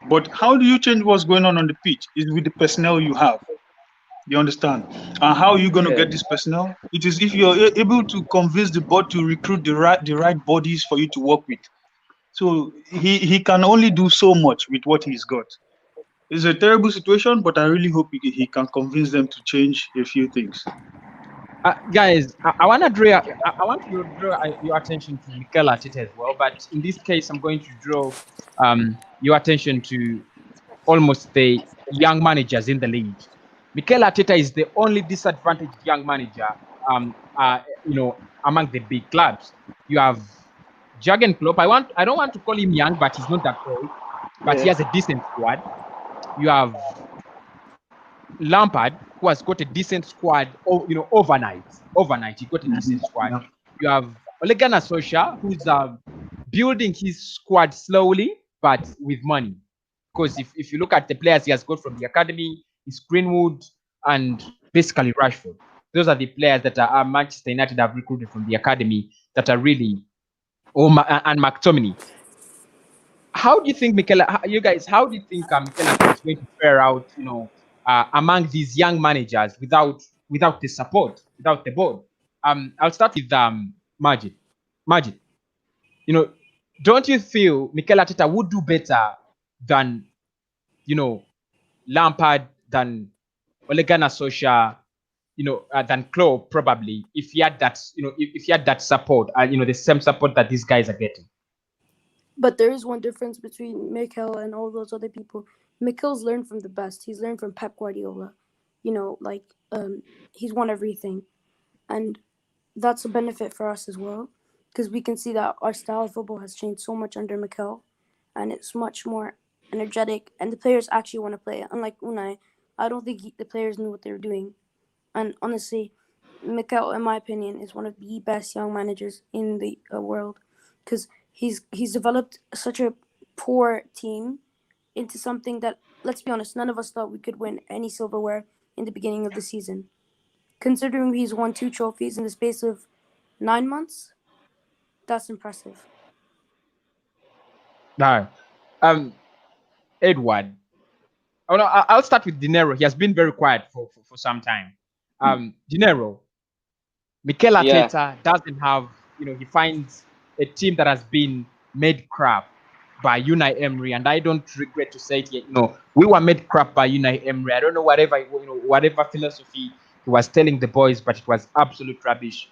but how do you change what's going on the pitch? Is with the personnel you have. You understand? And how are you going to Yeah. get this personnel? It is if you're able to convince the board to recruit the right bodies for you to work with. So he can only do so much with what he's got. It's a terrible situation, but I really hope he can convince them to change a few things. guys, I want to draw. I want to draw your attention to Mikel Arteta as well. But in this case, I'm going to draw your attention to almost the young managers in the league. Mikel Arteta is the only disadvantaged young manager, among the big clubs. You have Jurgen Klopp. I don't want to call him young, but he's not that old. But he Yeah. has a decent squad. You have Lampard, who has got a decent squad, overnight. Overnight, he got a decent squad. Yeah. You have Ole Gunnar Solskjaer, who's building his squad slowly, but with money. Because if you look at the players he has got from the academy, it's Greenwood and basically Rashford. Those are the players that are Manchester United have recruited from the academy that are really, and McTominay. How do you think you guys, how do you think Mikel Arteta is going to fare out, among these young managers without the support, without the board? I'll start with Majid. Majid, you know, don't you feel Mikel Arteta would do better than, Lampard, than Ole Gunnar Solskjaer, than Klopp probably, if he had that, if he had that support, and the same support that these guys are getting? But there is one difference between Mikel and all those other people. Mikel's learned from the best. He's learned from Pep Guardiola. He's won everything, and that's a benefit for us as well, because we can see that our style of football has changed so much under Mikel, and it's much more energetic, and the players actually want to play. Unlike Unai, I don't think the players knew what they were doing. And honestly, Mikel, in my opinion, is one of the best young managers in the world, because he's developed such a poor team into something that, let's be honest, none of us thought we could win any silverware in the beginning of the season. Considering he's won 2 trophies in the space of 9 months, that's impressive. Now, Edward. Oh no, I'll start with Dinero. He has been very quiet for some time. Dinero, Mikel Yeah. Arteta doesn't have, he finds a team that has been made crap by Unai Emery, and I don't regret to say it yet. We were made crap by Unai Emery. I don't know whatever philosophy he was telling the boys, but it was absolute rubbish.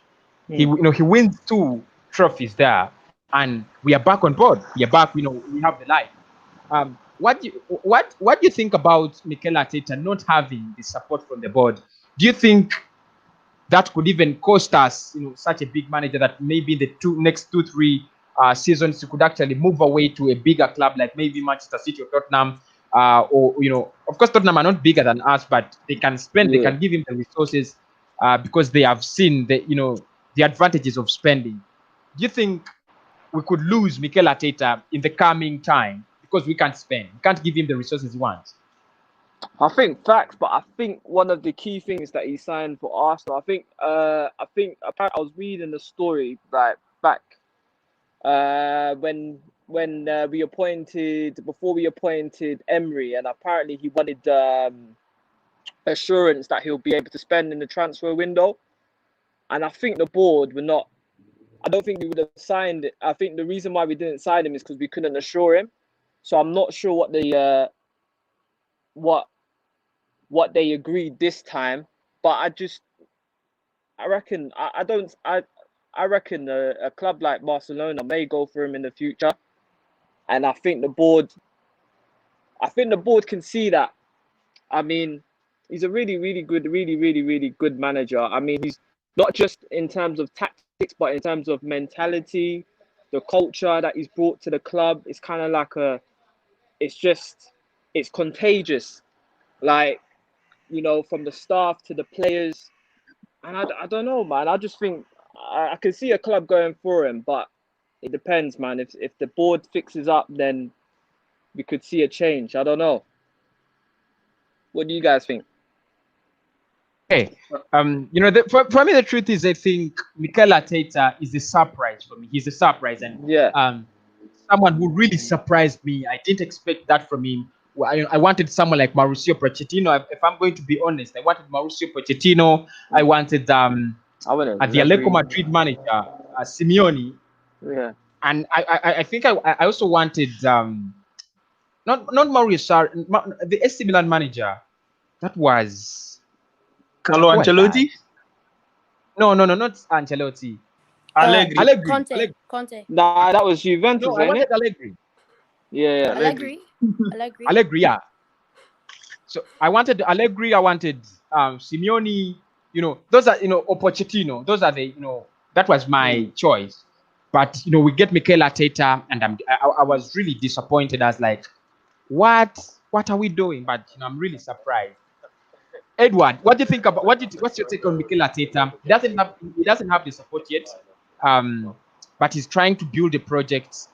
He wins 2 trophies there, and we are back on board. We are back. We have the life. What do you think about Mikel Arteta not having the support from the board? Do you think that could even cost us, such a big manager, that maybe the next 2-3 seasons you could actually move away to a bigger club like maybe Manchester City or Tottenham, or of course Tottenham are not bigger than us, but they can spend, they can give him the resources because they have seen the advantages of spending. Do you think we could lose Mikel Arteta in the coming time because we can't spend? We can't give him the resources he wants. I think facts, but I think one of the key things that he signed for Arsenal, I think apparently I was reading the story back when we appointed Emery, and apparently he wanted assurance that he'll be able to spend in the transfer window, and I think the board were not. I don't think we would have signed it. I think the reason why we didn't sign him is because we couldn't assure him. So I'm not sure what they agreed this time, but I reckon a club like Barcelona may go for him in the future, and I think the board can see that. I mean, he's a really good manager. I mean, he's not just in terms of tactics, but in terms of mentality, the culture that he's brought to the club. It's kind of like it's contagious, like, from the staff to the players. And I don't know, man. I just think I can see a club going for him, but it depends, man. If the board fixes up, then we could see a change. I don't know. What do you guys think? Okay. For me, the truth is, I think Mikel Arteta is a surprise for me. He's a surprise, and someone who really surprised me. I didn't expect that from him. I wanted someone like Mauricio Pochettino. If I'm going to be honest, I wanted Mauricio Pochettino. I wanted the Atletico Madrid manager, Simeone. Yeah. And I think I also wanted not Mauricio, the AC Milan manager. That was Carlo Ancelotti? No, not Ancelotti. Conte. Nah, that was Juventus, no, I wanted Allegri. Yeah. Allegri, yeah. So I wanted Allegri, I wanted Simeone, those are, or Pochettino. Those are the, that was my choice. But, we get Mikel Arteta, and I was really disappointed. I was like, what are we doing? But, I'm really surprised. Edward, what do you think about, what's your take on Mikel Arteta? He doesn't have the support yet, but he's trying to build a project.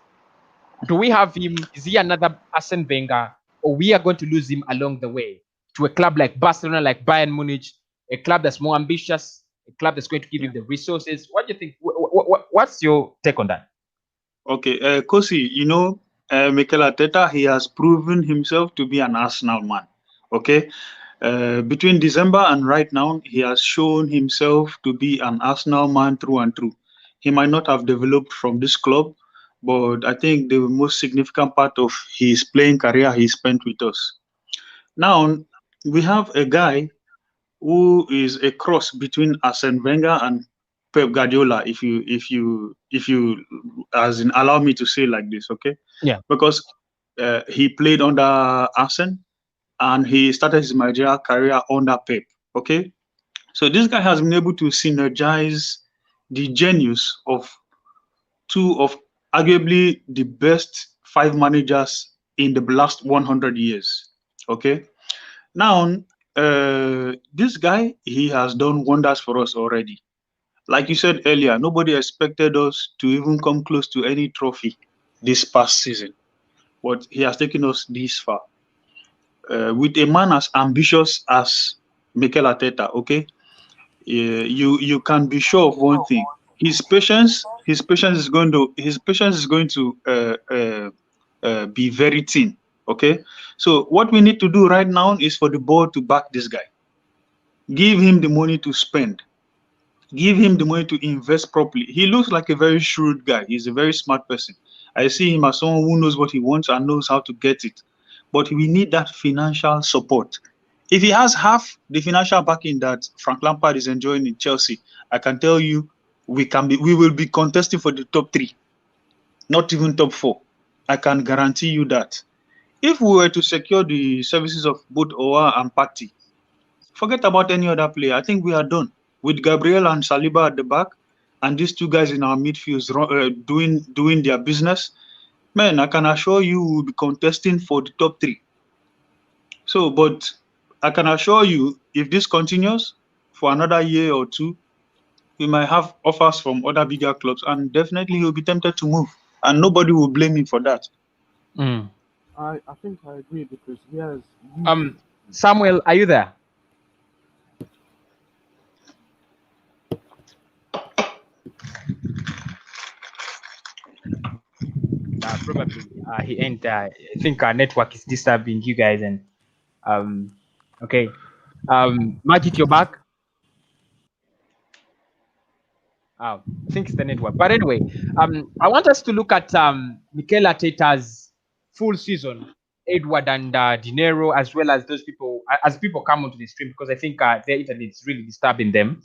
Do we have him? Is he another Arsene Wenger, or we are going to lose him along the way to a club like Barcelona, like Bayern Munich, a club that's more ambitious, a club that's going to give him the resources? What do you think? What's your take on that? Okay, Kosi, Mikel Arteta, he has proven himself to be an Arsenal man. Okay, between December and right now, he has shown himself to be an Arsenal man through and through. He might not have developed from this club, but I think the most significant part of his playing career he spent with us. Now we have a guy who is a cross between Arsene Wenger and Pep Guardiola. If you as in allow me to say like this, okay? Yeah. Because he played under Arsene and he started his managerial career under Pep. Okay, so this guy has been able to synergize the genius of two of arguably the best five managers in the last 100 years. Okay, now this guy he has done wonders for us already. Like you said earlier, nobody expected us to even come close to any trophy this past season, but he has taken us this far. With a man as ambitious as Mikel Arteta, okay, you can be sure of one thing: his patience is going to be very thin. Okay, so what we need to do right now is for the board to back this guy, give him the money to spend, give him the money to invest properly. He looks like a very shrewd guy. He's a very smart person. I see him as someone who knows what he wants and knows how to get it. But we need that financial support. If he has half the financial backing that Frank Lampard is enjoying in Chelsea, I can tell you we will be contesting for the top three, not even top four. I can guarantee you that. If we were to secure the services of both Owa and Partey, forget about any other player. I think we are done with Gabriel and Saliba at the back, and these two guys in our midfield doing their business. Man, I can assure you, we'll be contesting for the top three. So, but I can assure you, if this continues for another year or two, we might have offers from other bigger clubs, and definitely he'll be tempted to move, and nobody will blame him for that. Mm. I think I agree because he has youth. Samuel, are you there? Probably he ain't. I think our network is disturbing you guys. And okay, Majid, you're back. Oh, I think it's the network. But anyway, I want us to look at Mikel Arteta's full season, Edward and Dinero, as well as those people, as people come onto the stream, because I think their internet is really disturbing them.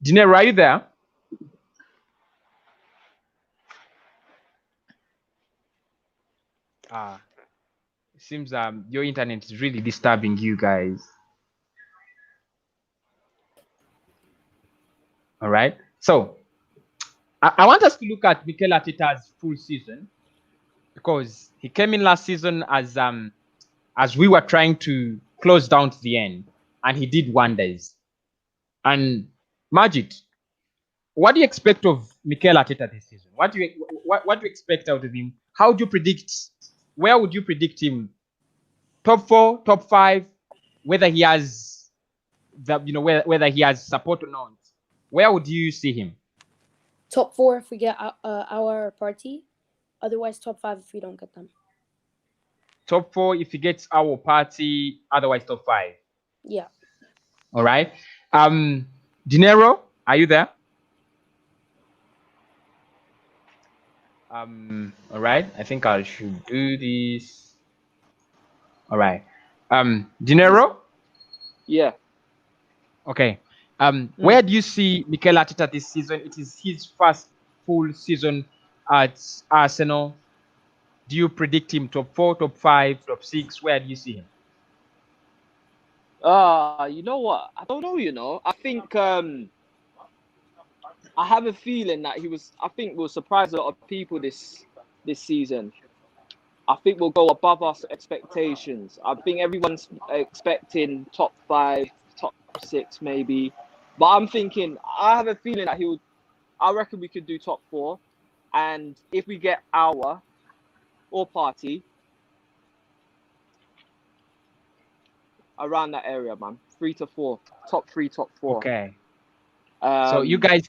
Dinero, are you there? It seems your internet is really disturbing you guys. All right. So I want us to look at Mikel Arteta's full season because he came in last season as we were trying to close down to the end, and he did wonders. And Majid, what do you expect of Mikel Arteta this season? What do you expect out of him? How do you predict? Where would you predict him? Top 4, top 5, whether he has whether he has support or not. Where would you see him? Top 4 if we get our party. Otherwise, top 5 if we don't get them. Top 4 if he gets our party. Otherwise, top 5. Yeah. All right. Dinero, are you there? All right. I think I should do this. All right. Dinero? Yeah. Okay. Where do you see Mikel Arteta this season? It is his first full season at Arsenal. Do you predict him top 4, top 5, top 6? Where do you see him? You know what? I don't know, I think I have a feeling that I think we'll surprise a lot of people this season. I think we'll go above our expectations. I think everyone's expecting top 5, top 6 maybe. But I'm thinking, I have a feeling that I reckon we could do top 4. And if we get our or Partey, around that area, man. 3 to 4. Top 3, top 4. Okay. So you guys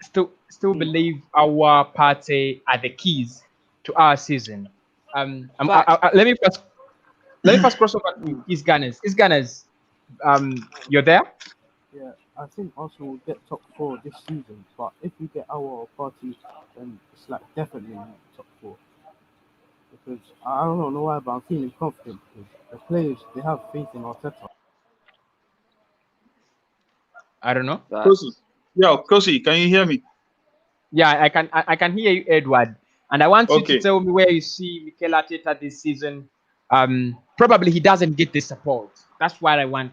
still believe our Partey are the keys to our season. Let me first cross over to East Gunners. East Gunners, you're there? Yeah. I think Arsenal will get top four this season, but if we get our party, then it's like definitely top four. Because I don't know why, but I'm feeling confident because the players they have faith in Arteta. I don't know. That Kosi. Yeah, Kosi, can you hear me? Yeah, I can hear you, Edward. And I want you to Okay. tell me where you see Mikel Arteta this season. Probably he doesn't get the support. That's what I want.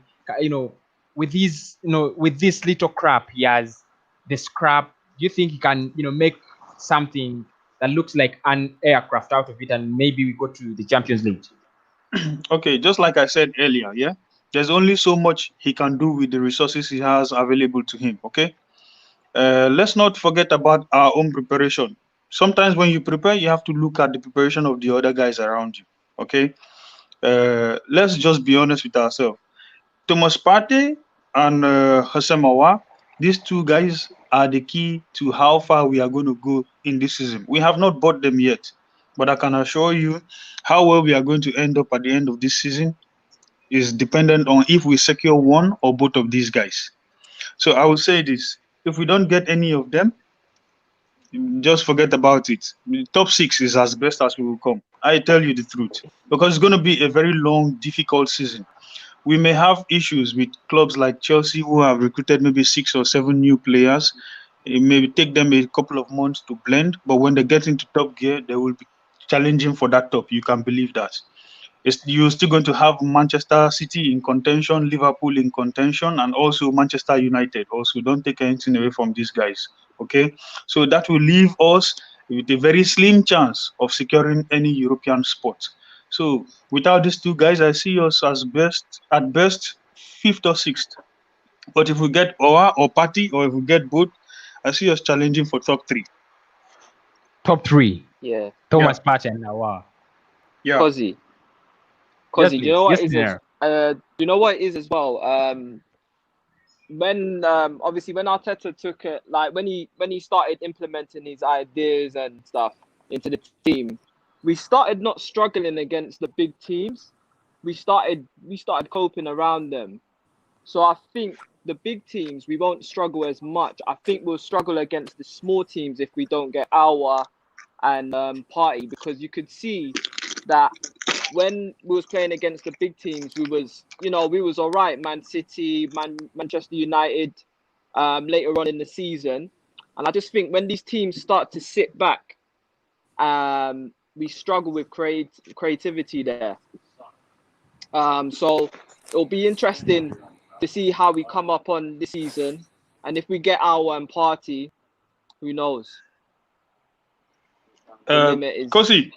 With these, with this little crap he has, the scrap. Do you think he can, make something that looks like an aircraft out of it, and maybe we go to the Champions League? Okay, just like I said earlier, yeah, there's only so much he can do with the resources he has available to him. Okay, let's not forget about our own preparation. Sometimes when you prepare, you have to look at the preparation of the other guys around you. Okay, let's just be honest with ourselves. Thomas Partey and HOUSSEM Aouar, these two guys are the key to how far we are going to go in this season. We have not bought them yet, but I can assure you how well we are going to end up at the end of this season is dependent on if we secure one or both of these guys. So I will say this: if we don't get any of them, just forget about it. The top six is as best as we will come. I tell you the truth, because it's going to be a very long, difficult season. We may have issues with clubs like Chelsea who have recruited maybe 6 or 7 new players. It may take them a couple of months to blend, but when they get into top gear, they will be challenging for that top. You can believe that. You're still going to have Manchester City in contention, Liverpool in contention, and also Manchester United. Also, don't take anything away from these guys. Okay, so that will leave us with a very slim chance of securing any European spot. So without these two guys, I see us as best fifth or sixth. But if we get Owa or Party, or if we get both, I see us challenging for top three. Top three: yeah, Thomas Partey and Aouar. Yeah. Cozy. Yes, Cozy, do you know please. what Yes, it is as Nair. do you know what it is as well? When obviously when Arteta took it, like when he started implementing his ideas and stuff into the team, we started not struggling against the big teams. We started coping around them. So I think the big teams we won't struggle as much. I think we'll struggle against the small teams if we don't get Aouar and Party, because you could see that when we was playing against the big teams, we was all right. Man City, Manchester United, later on in the season, and I just think when these teams start to sit back, we struggle with creativity there. So it'll be interesting to see how we come up on this season, and if we get our Party, who knows? The limit is. Kosi,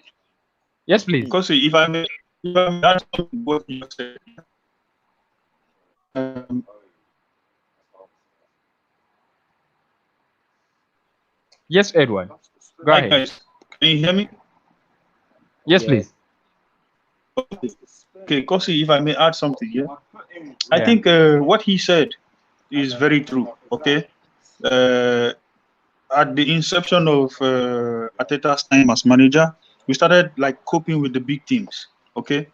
Yes, please. Kosi, if I may add something to what you just said. Um, Yes, Edward. Go Hi ahead. guys, can you hear me? Yes, Yeah. please. Okay, Kosi, if I may add something, yeah. I Yeah. think what he said is very true. Okay, uh, at the inception of Ateta's time as manager, we started like coping with the big teams. Okay,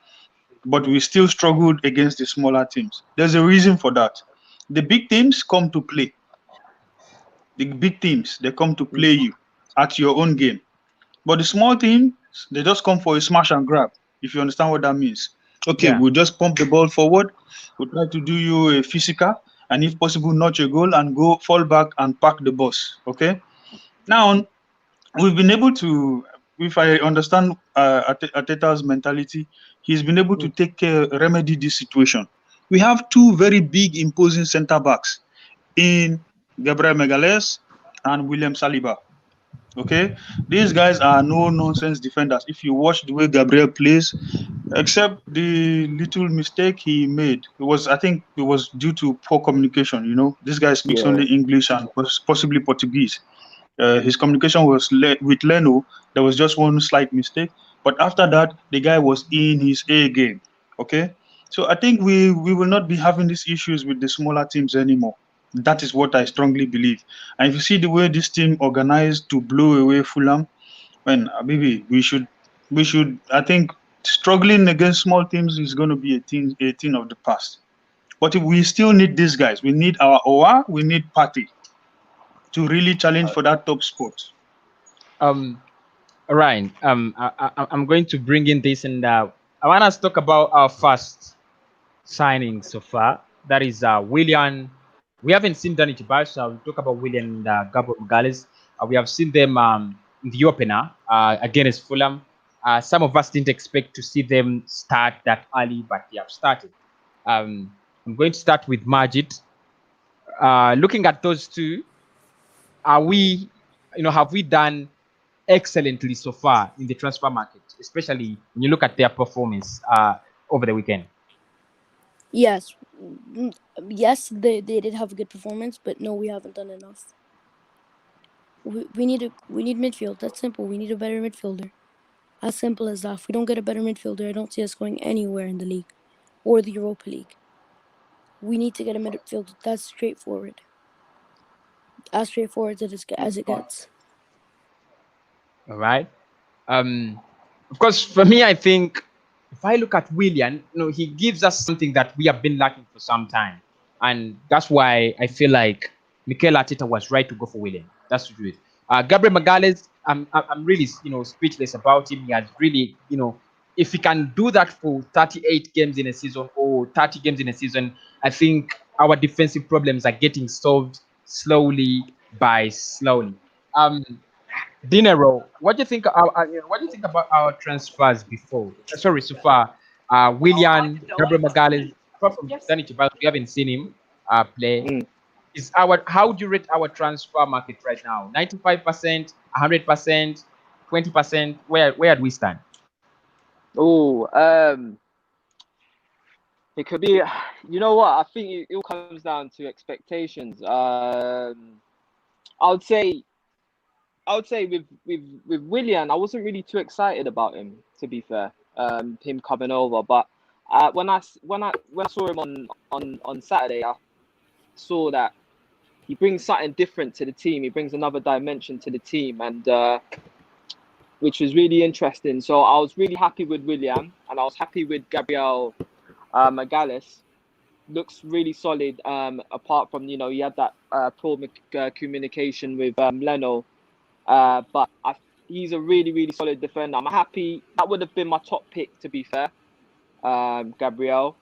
but we still struggled against the smaller teams. There's a reason for that. The big teams come to play. The big teams they come to play you at your own game. But the small teams, they just come for a smash and grab, if you understand what that means. Okay, Yeah. we'll just pump the ball forward, we'll try to do you a physical, and if possible, notch a goal and go fall back and pack the bus. Okay. Now, we've been able to, if I understand Ateta's mentality, he's been able to take care, remedy this situation. We have two very big, imposing centre backs in Gabriel Megales and William Saliba. Okay, these guys are no nonsense defenders. If you watch the way Gabriel plays, except the little mistake he made, I think it was due to poor communication. This guy speaks Yeah. only English and possibly Portuguese. His communication was with Leno. There was just one slight mistake, but after that, the guy was in his A game. Okay, so I think we will not be having these issues with the smaller teams anymore. That is what I strongly believe. And if you see the way this team organized to blow away Fulham, when maybe we should. I think struggling against small teams is going to be a thing of the past. But if we still need these guys. We need our Aouar, we need Partey to really challenge for that top spot. Um, Ryan, I'm going to bring in this, and I want us to talk about our first signing so far. That is Willian. We haven't seen Danny Tibar, so we'll talk about Willian and Gabriel Magalhaes. We have seen them in the opener against Fulham. Some of us didn't expect to see them start that early, but they have started. I'm going to start with Majid. Looking at those two, are we, have we done excellently so far in the transfer market, especially when you look at their performance over the weekend? Yes, yes, they did have a good performance, but no, we haven't done enough. We need midfield. That's simple. We need a better midfielder. As simple as that. If we don't get a better midfielder, I don't see us going anywhere in the league or the Europa League. We need to get a midfielder. That's straightforward. As straightforward as it gets. All right. Of course, for me, I think if I look at Willian, he gives us something that we have been lacking for some time, and that's why I feel like Mikel Arteta was right to go for Willian. That's the truth. Gabriel Magalhaes, I'm really speechless about him. He has really, if he can do that for 38 games in a season or 30 games in a season, I think our defensive problems are getting solved slowly by slowly. Dinero, what do you think? What do you think about our transfers before? Sorry, so far, Willian, Gabriel Magalhaes, apart from Danny Chibas, we haven't seen him play. Mm. How do you rate our transfer market right now? 95%, 100%, 20%? Where do we stand? Oh, it could be. You know what? I think it all comes down to expectations. I would say with Willian, I wasn't really too excited about him, to be fair. Him coming over, but when I saw him on Saturday, I saw that he brings something different to the team. He brings another dimension to the team, and which was really interesting. So I was really happy with Willian, and I was happy with Gabriel Magalhaes. Looks really solid. Apart from he had that poor communication with Leno. But he's a really, really solid defender. I'm happy. That would have been my top pick, to be fair, Gabriel.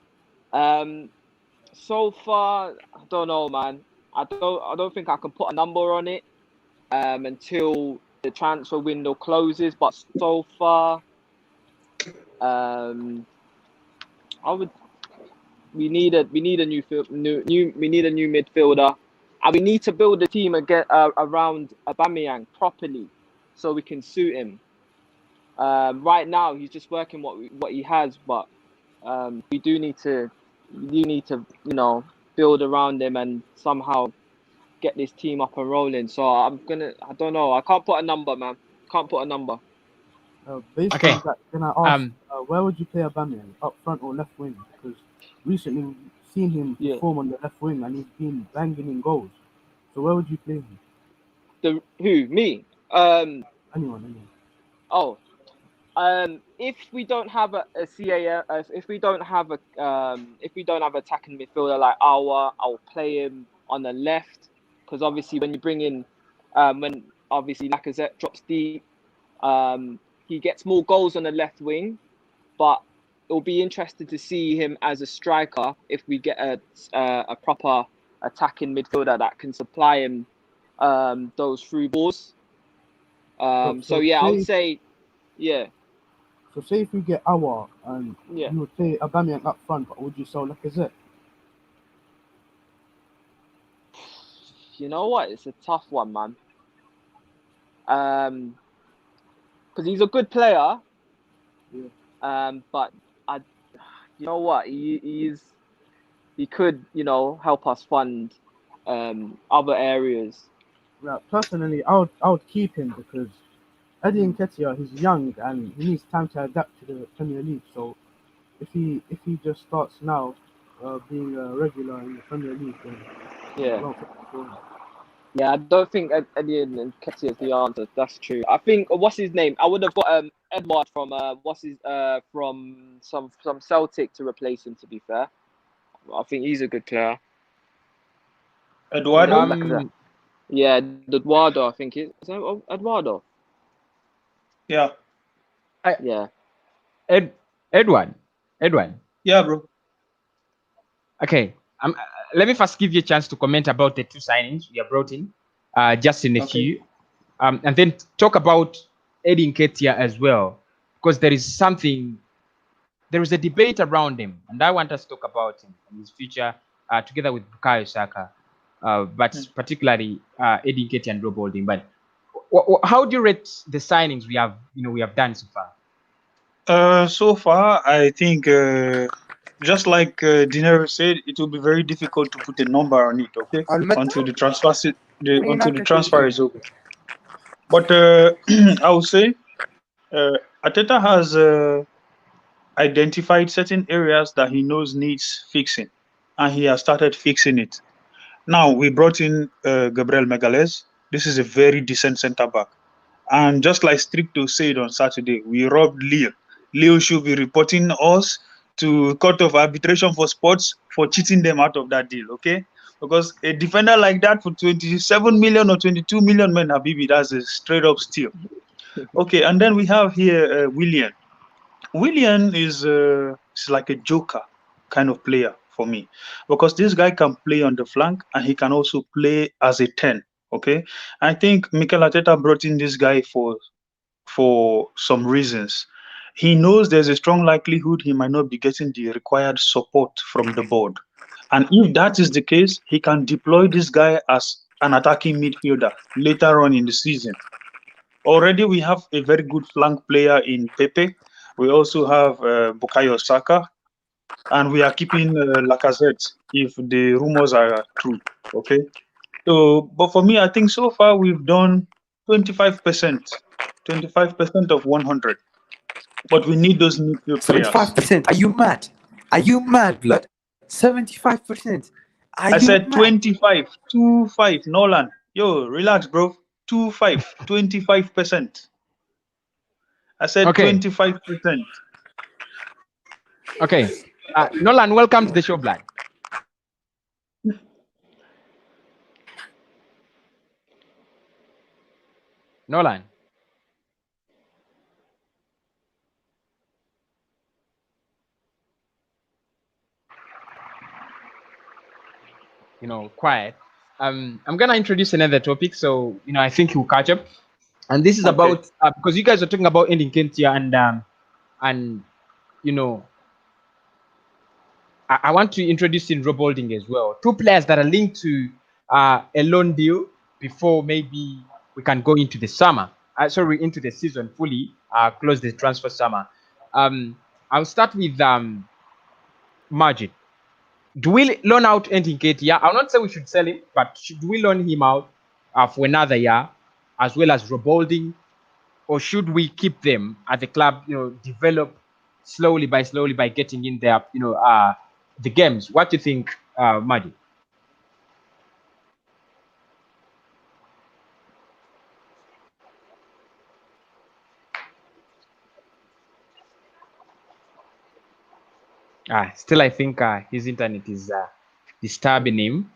So far, I don't know, man. I don't think I can put a number on it until the transfer window closes. But so far, I would. We need a new midfielder, and we need to build a team again around Aubameyang properly, so we can suit him. Right now, he's just working what he has, but we do need to build around him and somehow get this team up and rolling. So I don't know. I can't put a number, man. Can't put a number. Based Okay. on that, can I ask, where would you play Aubameyang, up front or left wing? Because recently we've seen him perform on the left wing and he's been banging in goals. So where would you play him? Who? Me? Anyone. Oh, if we don't have a CAF, if we don't have attacking midfielder like Aouar, I'll play him on the left, because obviously when you bring in, when obviously Lacazette drops deep, he gets more goals on the left wing, but it'll be interesting to see him as a striker if we get a proper attacking midfielder that can supply him those through balls. So yeah, I would say, yeah. So say if we get Aouar and Yeah. you would play Aubameyang up front, but would you sell Lacazette? You know what? It's a tough one, man. Because he's a good player. Yeah. But you know what? He could, help us fund other areas. Right. Personally, I would keep him because Eddie Nketiah, he's young and he needs time to adapt to the Premier League. So if he just starts now, being a regular in the Premier League, then Yeah. well, Yeah, I don't think Eddie Nketiah is the answer. That's true. I think what's his name? I would have got Edward from from some Celtic to replace him. To be fair, I think he's a good player. Eduardo. Lacazette. Yeah, Eduardo. I think is that Eduardo. Yeah. Yeah. Edward. Yeah, bro. Okay. Let me first give you a chance to comment about the two signings we have brought in, just in a Okay. few, and then talk about Eddie Nketiah as well, because there is a debate around him, and I want us to talk about him and his future, together with Bukayo Saka, but particularly Eddie Nketiah and Rob Holding. But how do you rate the signings we have done so far? So far, I think just like Dinero said, it will be very difficult to put a number on it. Okay, until the transfer is over. But I would say Ateta has identified certain areas that he knows needs fixing, and he has started fixing it. Now we brought in Gabriel Megales. This is a very decent centre back, and just like Stricto said on Saturday, we robbed Lille. Lille should be reporting us to Court of Arbitration for Sports for cheating them out of that deal. Okay, because a defender like that for 27 million or 22 million, man, Habibi, that's a straight up steal. Okay, and then we have here William. William is like a joker kind of player for me, because this guy can play on the flank and he can also play as a 10. Okay, I think Mikel Arteta brought in this guy for some reasons. He knows there's a strong likelihood he might not be getting the required support from the board, and if that is the case, he can deploy this guy as an attacking midfielder later on in the season. Already we have a very good flank player in Pepe. We also have Bukayo Saka, and we are keeping Lacazette if the rumors are true. Okay. So, but for me, I think so far we've done 25%, 25% of 100. But we need those midfield players. 75%. Are you mad? Are you mad, blood? 75%. Are I you said mad? 25, 25, Nolan. Yo, relax, bro. 25, 25%. I said Okay. 25%. Okay. Nolan, welcome to the show, Blood. Nolan. Quiet. I'm gonna introduce another topic, so I think you'll catch up. And this is Okay. about because you guys are talking about ending Kentia, and I want to introduce in Rob Holding as well. Two players that are linked to a loan deal before maybe we can go into the summer. Into the season fully, close the transfer summer. I'll start with Majid. Do we loan out Nketiah? I'll not say we should sell him, but should we loan him out for another year, as well as Rob Holding, or should we keep them at the club? Develop slowly by getting in there. The games. What do you think, Majid? Still, I think his internet is disturbing him.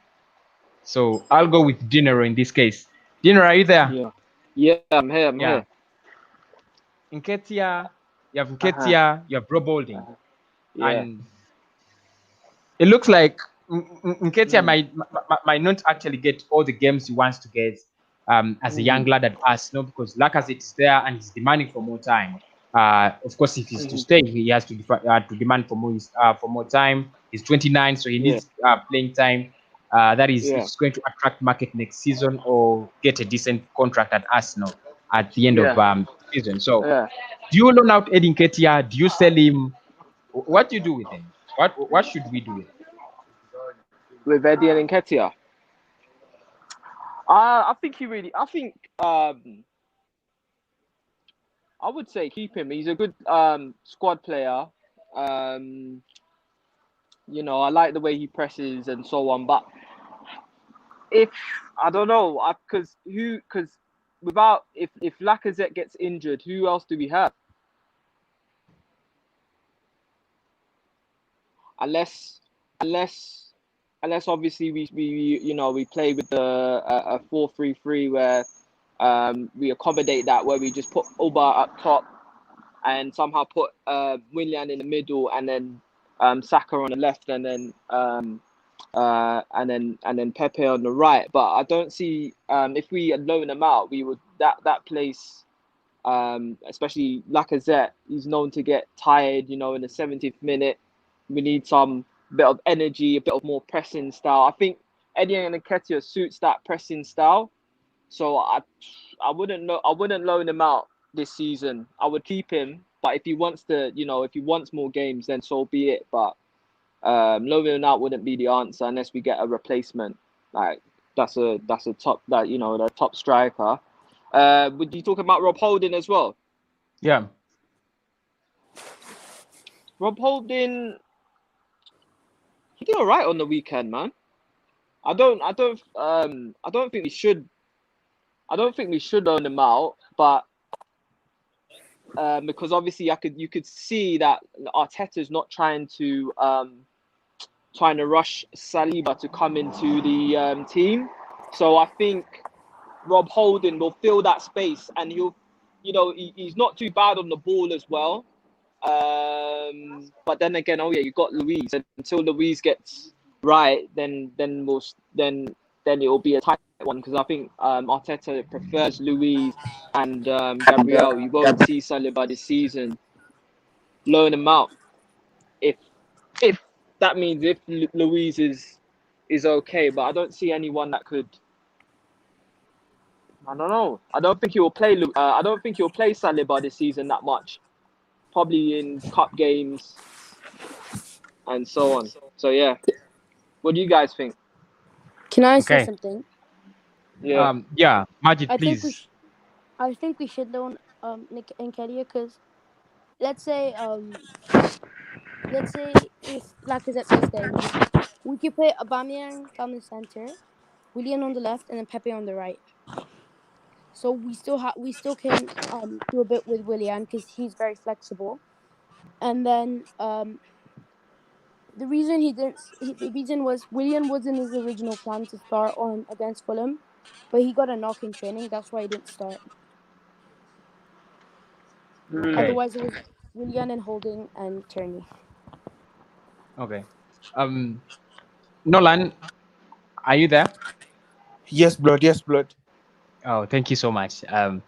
So I'll go with Dinero in this case. Dinero, are you there? Yeah, I'm here. I'm here. Nketiah, you have Nketiah, you have Rob Holding, Yeah. and it looks like Nketiah might not actually get all the games he wants to get as a young lad at Arsenal, because Lacazette is there and he's demanding for more time. Of course, if he's to stay, he has to demand for more time. He's 29, so he needs playing time. That is, if he's going to attract market next season or get a decent contract at Arsenal at the end of the season. So, do you loan out Eddie Nketiah? Do you sell him? What do you do with him? What should we do with him? With Eddie and Nketiah? I think I would say keep him. He's a good squad player. I like the way he presses and so on. But if I don't know, because if Lacazette gets injured, who else do we have? Unless unless obviously we play with a 4-3-3 where we accommodate that, where we just put Oba up top and somehow put Willian in the middle, and then Saka on the left, and then Pepe on the right. But I don't see if we loan them out, we would that place. Especially Lacazette, he's known to get tired, in the 70th minute. We need some bit of energy, a bit of more pressing style. I think Eddie Nketiah suits that pressing style. So I wouldn't loan him out this season. I would keep him, but if he wants more games, then so be it. But loaning him out wouldn't be the answer unless we get a replacement. Like that's a top the top striker. Would you talk about Rob Holding as well? Yeah. Rob Holding, he did all right on the weekend, man. I don't think we should. I don't think we should own him out, but because obviously you could see that Arteta's not trying to rush Saliba to come into the team. So I think Rob Holding will fill that space, and he's not too bad on the ball as well. But then again, you got Luis. Until Luis gets right, then it will be a tight one, because I think Arteta prefers Luis and Gabriel. You won't see Saliba this season. Loan him out if that means if Luis is okay, but I don't see anyone that could. I don't know. I don't think he will play. I don't think he'll play Saliba this season that much. Probably in cup games and so on. So yeah, what do you guys think? Can I say Okay. something? Yeah. Majid, I think please. I think we should loan Nick Nketiah, because let's say if Lacazette was there, we could put Aubameyang down the center, Willian on the left, and then Pepe on the right. So we still can do a bit with Willian because he's very flexible. And then the reason was Willian wasn't his original plan to start on against Fulham, but he got a knock in training. That's why he didn't start. Okay. Otherwise, it was Willian and Holding and Tierney. Okay. Nolan, are you there? Yes, blood. Yes, blood. Oh, thank you so much. I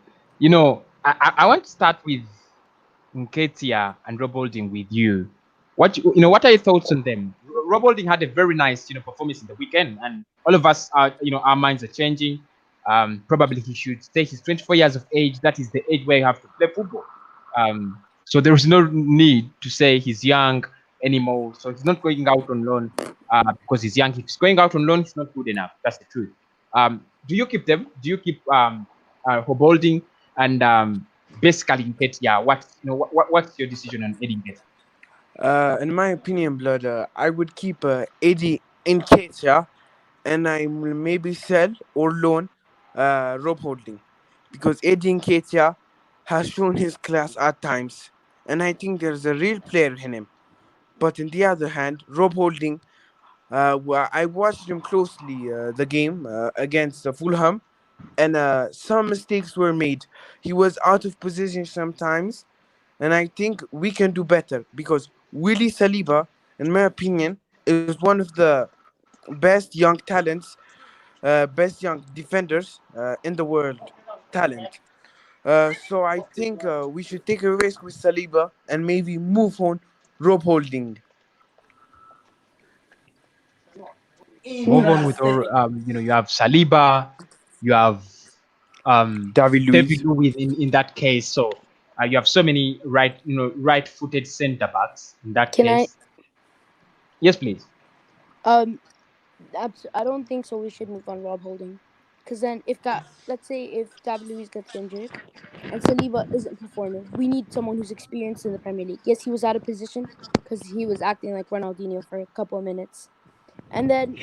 want to start with Nketiah and Rob Holding with you. What are your thoughts on them? Rob Holding had a very nice performance in the weekend, and all of us are our minds are changing. Probably he should stay. He's 24 years of age. That is the age where you have to play football. So there is no need to say he's young anymore. So he's not going out on loan because he's young. If he's going out on loan, he's not good enough. That's the truth. Do you keep them? Do you keep Rob Holding and basically Nketiah? What's your decision on Eddie Nketiah? In my opinion, blood, I would keep Eddie Nketiah, and I will maybe sell or loan Rob Holding, because Eddie Nketiah has shown his class at times, and I think there's a real player in him. But on the other hand, Rob Holding, I watched him closely the game against Fulham, and some mistakes were made. He was out of position sometimes, and I think we can do better, because Willie Saliba, in my opinion, is one of the best young talents, best young defenders in the world. Talent. So I think we should take a risk with Saliba and maybe move on Rope Holding. Move on with our you have Saliba, you have David David Luiz. Luiz in that case. So you have so many right-footed centre backs in that Can I? case. Yes, please. I don't think so. We should move on Rob Holding, because then let's say if David Luiz gets injured and Saliba isn't performing, we need someone who's experienced in the Premier League. Yes, he was out of position because he was acting like Ronaldinho for a couple of minutes, and then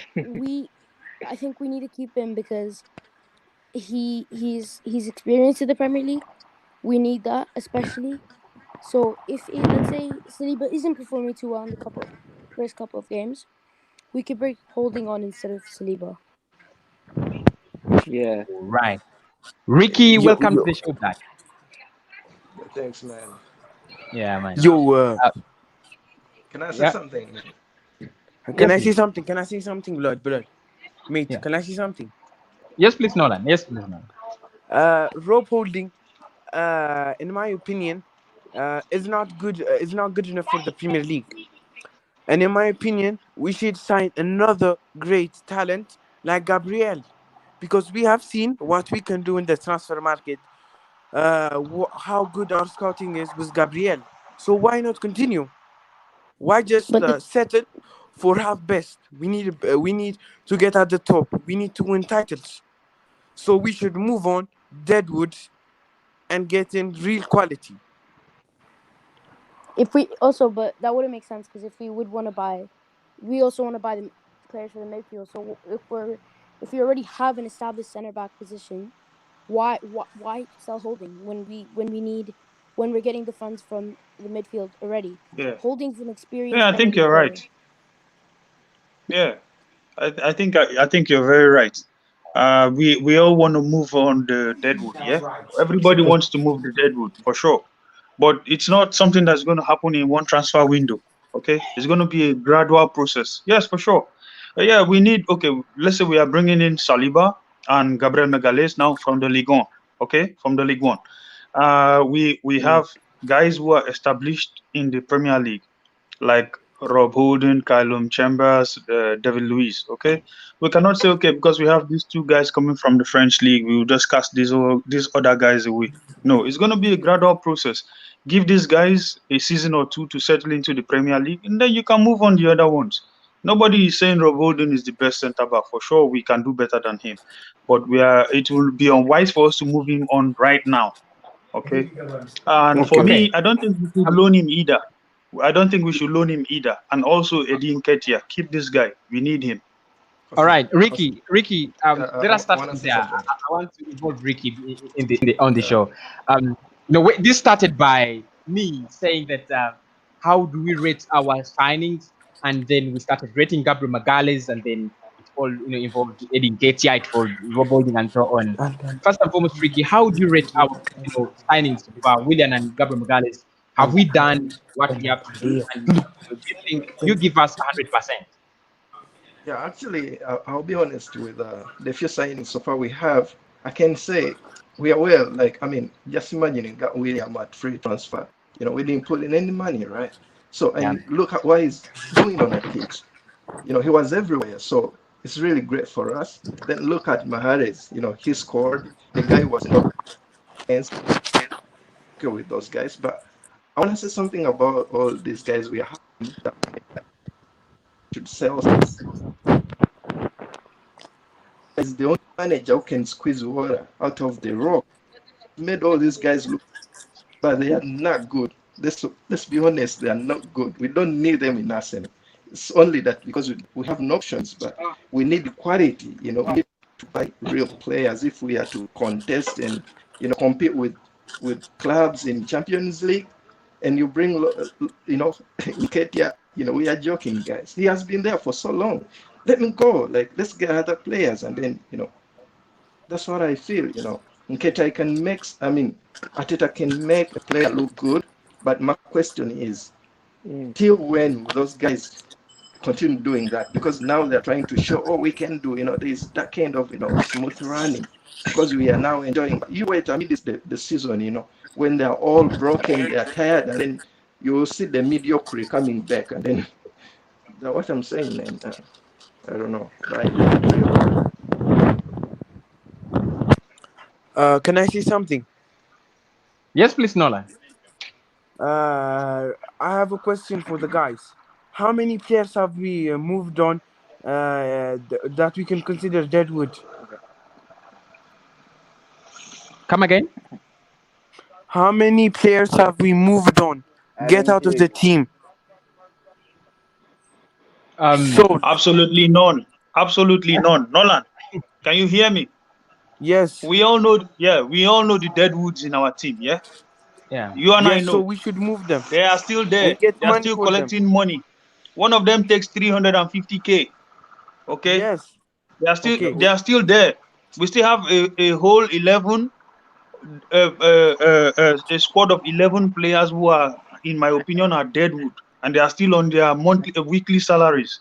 I think we need to keep him because he's experienced in the Premier League. We need that especially. So let's say Saliba isn't performing too well in the first couple of games, we could bring Holding on instead of Saliba. Yeah. Right. Ricky, Yo, welcome to yo, the show back. Thanks, man. Yeah, man. yo. Uh, Can I say yeah, something, man? yeah, Can I say please. something? Can I say something, blood? Mate, Yeah. can I say something? Yes, please, Nolan. Yes, please, Nolan. Rope Holding, in my opinion, is not good. Is not good enough for the Premier League. And in my opinion, we should sign another great talent like Gabriel, because we have seen what we can do in the transfer market. How good our scouting is with Gabriel. So why not continue? Why just But the settle for half best? We need to get at the top. We need to win titles. So we should move on Deadwood and get in real quality. if we also, but that wouldn't make sense because if we would want to buy, we also want to buy the players for the midfield. So if we already have an established center back position, why sell Holding when we need when we're getting the funds from the midfield already? Yeah. Holding's an Yeah, experienced I think Premier League you're player. right. Yeah. I think you're very right. We all want to move on the Deadwood, yeah. Everybody wants to move the Deadwood for sure, but it's not something that's going to happen in one transfer window. Okay, it's going to be a gradual process. Yes, for sure. Yeah, we need. Okay, let's say we are bringing in Saliba and Gabriel Megales now from the Ligue 1. Okay, from the Ligue 1. We have guys who are established in the Premier League like Rob Holding, Kylum Chambers, David Luiz. Okay, we cannot say okay because we have these two guys coming from the French league, we will just cast these other guys away. No, it's going to be a gradual process. Give these guys a season or two to settle into the Premier League, and then you can move on the other ones. Nobody is saying Rob Holding is the best centre back. For sure, we can do better than him, but we are. It will be unwise for us to move him on right now. Okay, and for Okay. Okay. me, I don't think we should Um, loan him either. I don't think we should loan him either. And also Eddie Nketiah, keep this guy. We need him. all Awesome. right, Awesome. Ricky. Let us I start want to from say there. something. I want to involve Ricky on the Yeah. show. This started by me saying that how do we rate our signings, and then we started rating Gabriel Magalhaes, and then it all involved Eddie Nketiah, it involved Rob Holding, and so on. First and foremost, Ricky, how do you rate our signings so far, William and Gabriel Magalhaes? Have we done what we have to do? And do you think you give us 100%? Yeah, actually, I'll be honest with the few signings so far we have. I can say we are well. Like, I mean, just imagining got William at free transfer. We didn't put in any money, right? So, Yeah. and look at what he's doing on the pitch. He was everywhere. So it's really great for us. Then look at Mahrez. He scored. The guy was not against with those guys. But I want to say something about all these guys we have that should sell. Is the only manager who can squeeze water out of the rock. Made all these guys look, but they are not good. Let's be honest, they are not good. We don't need them in Arsenal. It's only that because we have no options, but we need quality. We need to buy real players if we are to contest and compete with clubs in Champions League. And you bring, Nketiah, we are joking, guys. He has been there for so long. Let him go. Like, let's get other players, and then that's what I feel. Nketiah can make. I mean, Ateta can make a player look good, but my question is, till when will those guys continue doing that? Because now they're trying to show, oh, we can do, this that kind of smooth running, because we are now enjoying. You wait until this the season, when they're all broken, they're tired, and then you will see the mediocrity coming back, and then that's what I'm saying, man. I don't know, but I leave it to you. Can I say something? Yes, please, Nolan. I have a question for the guys. How many players have we moved on that we can consider Deadwood? Come again. How many players have we moved on? I Get didn't out of hear the you. team. Sold. Absolutely none. Absolutely none. Nolan, can you hear me? Yes. We all know the Deadwoods in our team, yeah? Yeah. You and I Yes, so know. we should move them They are still there. and get They are money still for them. collecting money. One of them takes 350K. Okay, Yes. Okay. they are still there. We still have a whole 11, a squad of 11 players who are, in my opinion, are deadwood, and they are still on their weekly salaries.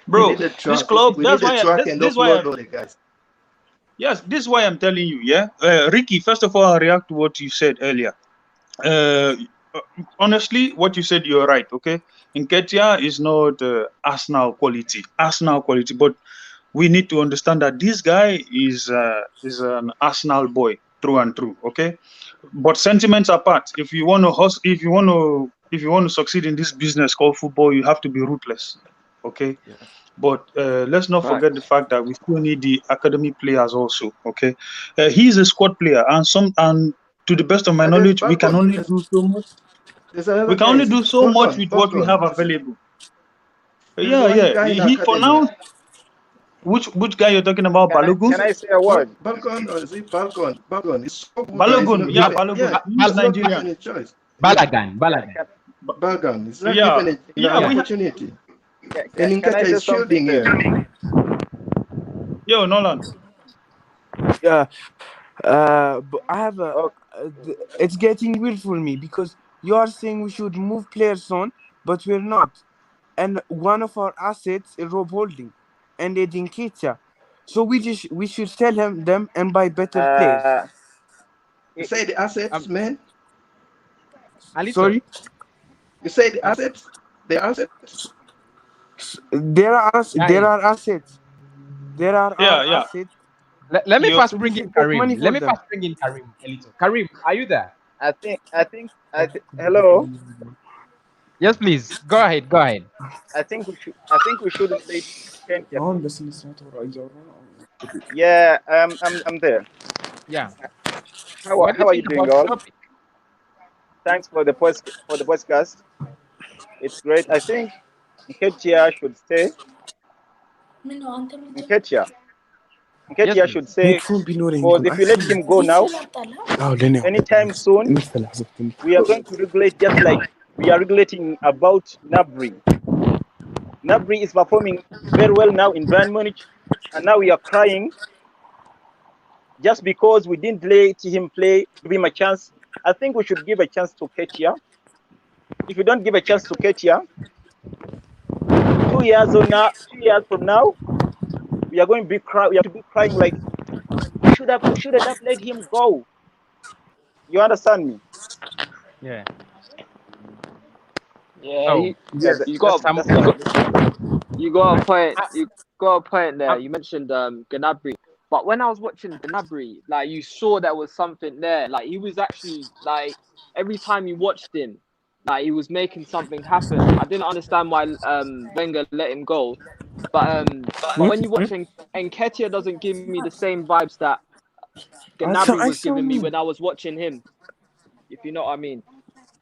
We Bro, need a this track. club. We That's need a why. track and This is why. upload all the guys. Yes, this is why I'm telling you. Yeah, Ricky. First of all, I'll react to what you said earlier. Uh, honestly, what you said, you're right. Okay, Nketiah is not Arsenal quality. Arsenal quality, but we need to understand that this guy is an Arsenal boy through and through. Okay, but sentiments apart, if you want to succeed in this business called football, you have to be ruthless. Okay, but let's not Right. forget the fact that we still need the academy players also. Okay, he's a squad player, and to the best of my There's knowledge, we can Balcon. only do so much. There's We another can guy. only Is it do so much Balcon? with what we have Balcon. available. There's Yeah, one yeah. guy in the He for academy. now, which guy you're talking about? Balogun? Can I say a word? Balcon or is it Balcon? Balcon is so good that he's Balogun, not yeah, Bal- given. Balogun. Yeah, He's Bal- he's not Bal- given Nigerian. a choice. Yeah, Balagan, Can, Balagan. can, Balcon is not Yeah, given an yeah. Yeah. opportunity, can, and can I Nketiah say is something shielding there? him. Yo, Nolan. Yeah. But I have a. Oh, It's getting weird for me because you are saying we should move players on, but we're not. And one of our assets is Rob Holding and Edin Ketia. So we should sell them and buy better players. uh, You it, say the assets, Um, man. Alito. Sorry, You say the Um, assets. The assets. there guys, are assets. There are Yeah, our yeah. assets. let me You first So we bring in should get Karim. money Let for me them. first bring in Karim, Elito. Karim, are you there? hello. Yes, please. Go ahead. Go ahead. I think we should play Kenya. Yeah, I'm there. Yeah. How What do you how are you think doing, about the all? topic? Thanks for the podcast. It's great. I think Nketiah should stay. Nketiah. Yes, Nketiah should please. stay because if you let him go now, anytime soon, we are going to regulate just like we are regulating about Nabri. Nabri is performing very well now in Bayern Munich, and now we are crying just because we didn't let him play, give him a chance. I think we should give a chance to Ketia. If we don't give a chance to Ketia, 2 years from now, we are going to be we have to be crying like we shouldn't have let him go. You understand me? Yeah. Yeah, So yeah. that's some. That's what I think. You got a point. Uh, You got a point there. uh, You mentioned Gnabry, but when I was watching Gnabry, like you saw there was something there. Like he was actually like every time you watched him, like he was making something happen. I didn't understand why Wenger let him go, but when you watch Nketiah doesn't give me the same vibes that Gnabry I was saw giving me me. when I was watching him. If you know what I mean.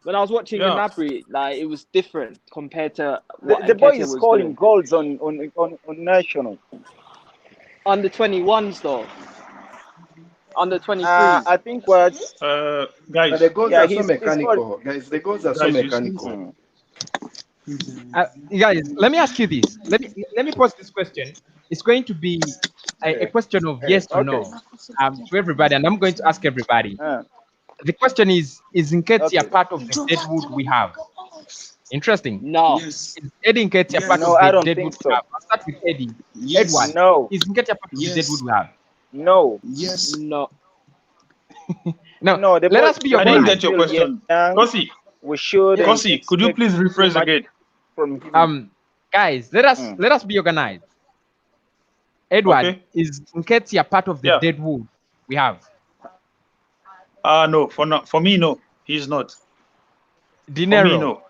When I was watching yeah. Gnabry, like it was different compared to what The boy Nketiah is was scoring doing. goals on national. Under 21s though, under 23s. I think what But the Guys, goals yeah are so he's scoring. mechanical, guys. The goals are so guys, you see, mechanical. Mm. guys, let me ask you this. Let me pose this question. It's going to be a question of yes or Okay. no to everybody, and I'm going to ask everybody. Uh, The question is Nketiah okay. part of the deadwood we have? Interesting. No, Is Eddie Nketiah part No, of I the don't deadwood think we have? so. I'll start with Eddie. Edward, No, is Nketiah part of the deadwood we have? no, no. Now, no. let us be I didn't The boy is get organized. your still question. young. Kosi, We shouldn't Kosi, could you expect please too rephrase much again? from him. Guys, let us Mm. let us be organized. Edward, Okay. is Nketiah part of the Yeah. deadwood we have? No. For me, no. He's not. For me, Dinero. no.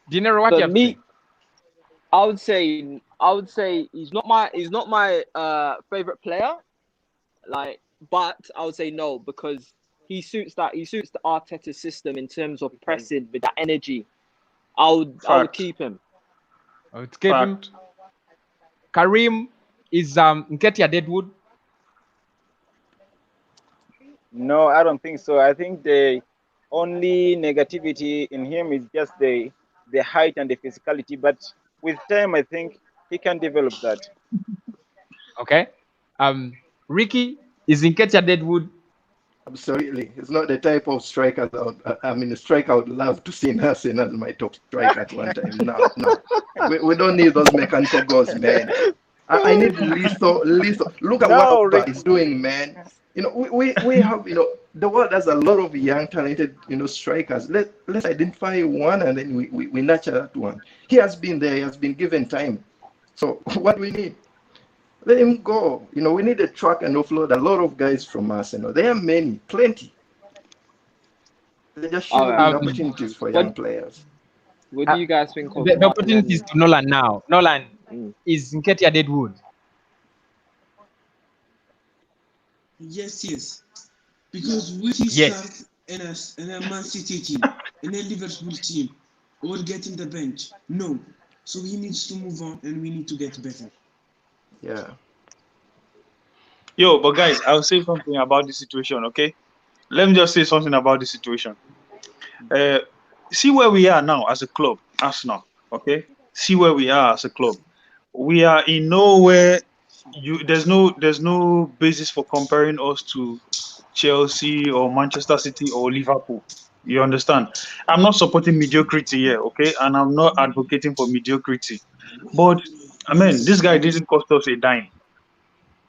Dinero, what do For you have to me, say? I would say he's not my favorite player. Like, but I would say no because he suits the Arteta system in terms of pressing with that energy. I would Fact. keep him. Let's keep him. Fact. Karim, is Nketiah deadwood? No, I don't think so. I think the only negativity in him is just the height and the physicality. But with time, I think He can develop that. Okay. Ricky, is Nketiah Deadwood? Absolutely. He's not the type of striker a striker I would love to see in Arsenal as my top striker at one time. No, no. We don't need those mechanical goals, man. I need lethal. Look at what No, Oba Rick. is doing, man. We have, the world has a lot of young, talented, strikers. Let's identify one and then we nurture that one. He has been there. He has been given time. So what do we need? Let him go. We need to track and offload a lot of guys from Arsenal. There are many, plenty. There just All should right. be Um, opportunities for What young players. What uh, do you guys think of the opportunities Martinelli? to Nolan now. Nolan, Mm. is Nketiah Deadwood? Yes. Because we can start Yes. in a Man City team, in a Liverpool team, or get in the bench. No. So he needs to move on and we need to get better. Yeah. Yo, but guys, I'll say something about the situation, okay? Let me just say something about the situation. Uh, See where we are now as a club, Arsenal, okay? See where we are as a club. We are in nowhere. There's no basis for comparing us to Chelsea or Manchester City or Liverpool. You understand? I'm not supporting mediocrity here, okay? And I'm not advocating for mediocrity. But I mean, this guy didn't cost us a dime.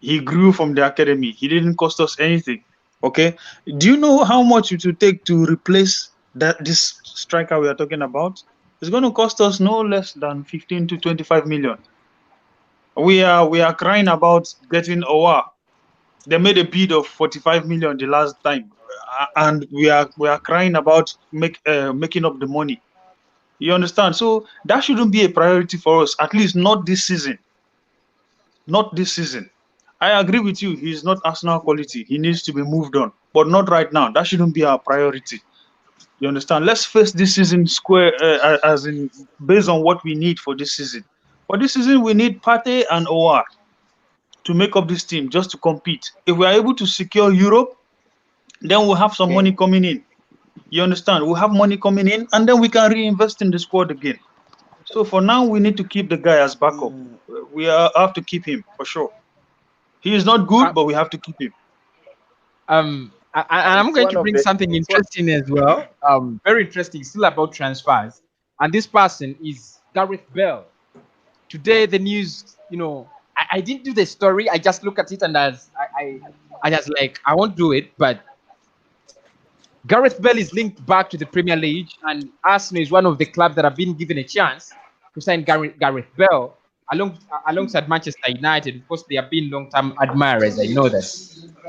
He grew from the academy. He didn't cost us anything. Okay. Do you know how much it will take to replace this striker we are talking about? It's going to cost us no less than 15 to 25 million. We are crying about getting Aouar. They made a bid of 45 million the last time, and we are crying about making up the money. You understand? So that shouldn't be a priority for us, at least not this season. Not this season. I agree with you. He's not Arsenal quality. He needs to be moved on, but not right now. That shouldn't be our priority. You understand? Let's face this season square, as in based on what we need for this season. For this season, we need Partey and Aouar to make up this team just to compete. If we are able to secure Europe, then we'll have some money Okay. coming in. You understand? We'll have money coming in, and then we can reinvest in the squad again. So for now, we need to keep the guy as backup. Have to keep him for sure. He is not good, Uh, but we have to keep him. And I'm It's going one to of bring the. something It's what. interesting as well. Very interesting, still about transfers. And this person is Gareth Bell. Today, the news, I didn't do the story. I just look at it and I just like, I won't do it. But Gareth Bell is linked back to the Premier League, and Arsenal is one of the clubs that have been given a chance to sign Gareth Bell alongside Manchester United. Of course, they have been long-term admirers. I know that.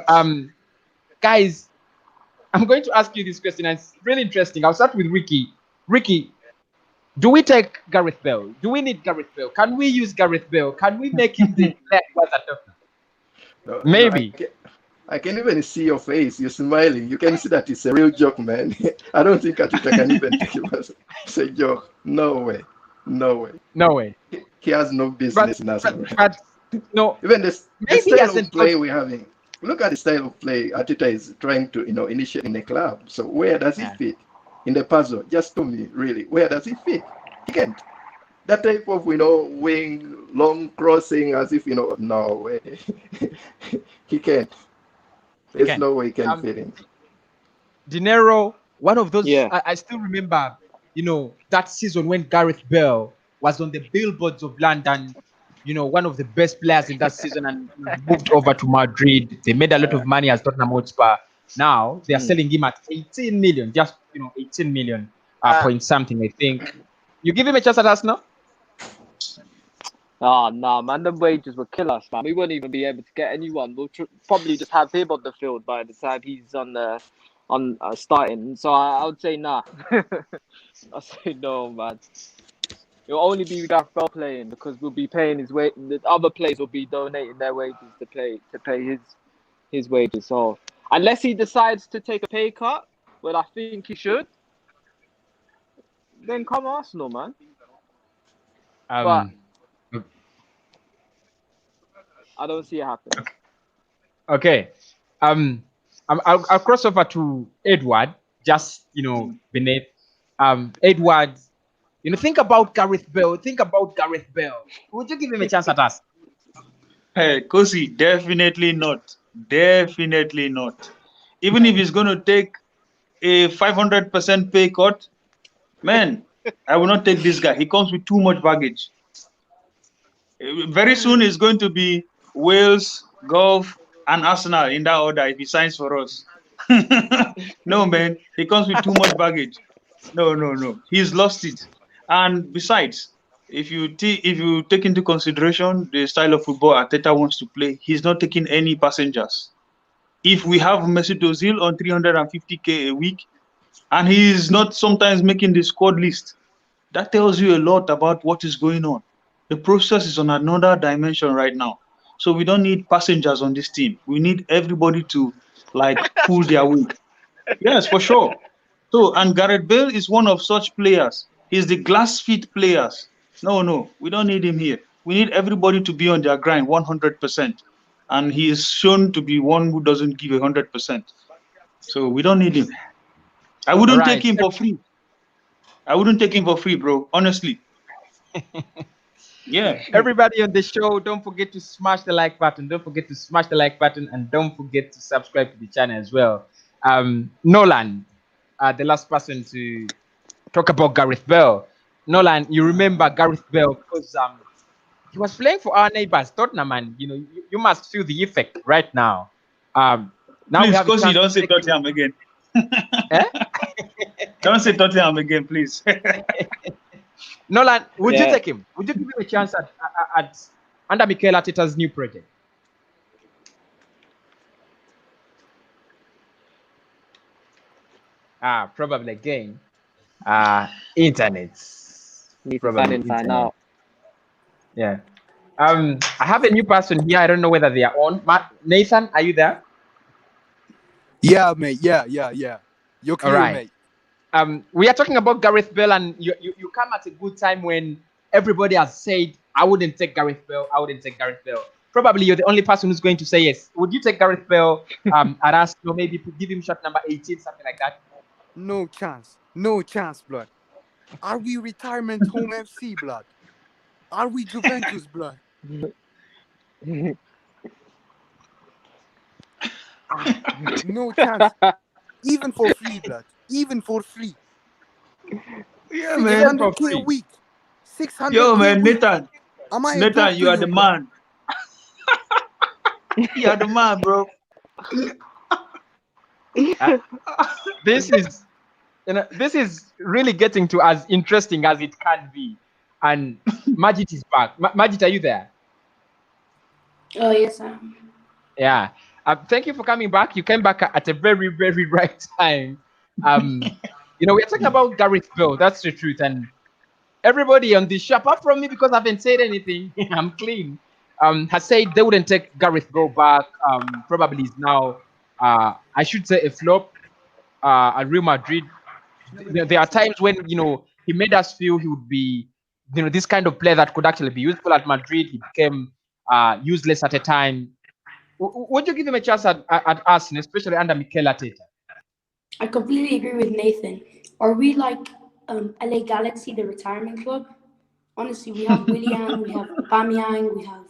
Um, Guys, I'm going to ask you this question, and it's really interesting. I'll start with Ricky. Ricky, do we take Gareth Bell? Do we need Gareth Bell? Can we use Gareth Bell? Can we make him the player he was at Tottenham? No, Maybe. I can even see your face. You're smiling. You can see that it's a real joke, man. I don't think Atita can even take it as a joke. No way. No way. No way. He has no But business in but Arsenal. but no, Even the maybe he style of hasn't got. play we're having. Look at the style of play Atita is trying to, initiate in the club. So where does he Yeah. fit in the puzzle? Just tell me, really, where does he fit? He can't. That type of, wing, long crossing, as if, no way. He can't. He There's can. no way he can Um, fit in. Dinero, one of those. Yeah. I still remember, that season when Gareth Bell was on the billboards of London. One of the best players in that season, and moved over to Madrid. They made a lot of money as Tottenham Hotspur. Now they are Mm. selling him at 18 million, just 18 million Uh, point something. I think you give him a chance at Arsenal. nah, man. The wages will kill us, man. We won't even be able to get anyone. We'll probably just have him on the field by the time he's on starting. So I would say nah. I say no, man. It'll only be Gareth Bell playing because we'll be paying his weight. The other players will be donating their wages to pay his wages. So unless he decides to take a pay cut, well, I think he should. Then come Arsenal, man. But Um, I don't see it happening. okay. I'll cross over to Edward. Just beneath. Edward, Think about Gareth Bale. Think about Gareth Bale. Would you give him a chance at us? Hey, Kosi, definitely not. Definitely not. Even if he's going to take a 500% pay cut, man, I will not take this guy. He comes with too much baggage. Very soon it's going to be Wales, Gulf, and Arsenal in that order if he signs for us. No, man, he comes with too much baggage. No, no, no. He's lost it. And besides, if you take into consideration the style of football Arteta wants to play, he's not taking any passengers. If we have Mesut Ozil on 350k a week, and he's not sometimes making the squad list, that tells you a lot about what is going on. The process is on another dimension right now. So we don't need passengers on this team. We need everybody to pull their weight. Yes, for sure. So, and Gareth Bale is one of such players. He's the glass feet players. No, no, we don't need him here. We need everybody to be on their grind 100%. And he is shown to be one who doesn't give 100%. So we don't need him. I wouldn't take him for free. I wouldn't take him for free, bro. Honestly. Yeah. Everybody on the show, don't forget to smash the like button. Don't forget to smash the like button, and don't forget to subscribe to the channel as well. Nolan, the last person to talk about Gareth Bale. Nolan, you remember Gareth Bale because he was playing for our neighbors, Tottenham, and you must feel the effect right now. Now please, we have because you don't say Tottenham again. Eh? Don't say Tottenham again, please. Nolan, would you take him? Would you give him a chance at under Mikel Arteta's new project? Probably again. Internet. Probably find out. Yeah. I have a new person here. I don't know whether they are on. Nathan, are you there? Yeah, mate. Yeah. You're clear, All right. mate. We are talking about Gareth Bale, and you come at a good time when everybody has said, I wouldn't take Gareth Bale. I wouldn't take Gareth Bale. Probably you're the only person who's going to say yes. Would you take Gareth Bale at us, or maybe give him shot number 18, something like that? No chance. No chance, blood. Are we retirement home FC, blood? Are we Juventus, blood? No chance. Even for free, blood. Even for free. Yeah, man. 600k a week. 600k Yo, man, a week. Nathan. Am I Nathan, you are the man. You are the man, bro. This is really getting to as interesting as it can be. And Majid is back. Majid, are you there? Oh, yes, I am. Yeah. Thank you for coming back. You came back at a very, very right time. We're talking about Gareth Bale. That's the truth. And everybody on this show, apart from me, because I haven't said anything, I'm clean, has said they wouldn't take Gareth Bale back. Probably is now, I should say, a flop at Real Madrid. There are times when, he made us feel he would be, this kind of player that could actually be useful at Madrid. He became useless at a time. Would you give him a chance at Arsenal, especially under Mikel Arteta? I completely agree with Nathan. Are we like LA Galaxy, the retirement club? Honestly, we have Willian, we have Bamiyang, we have.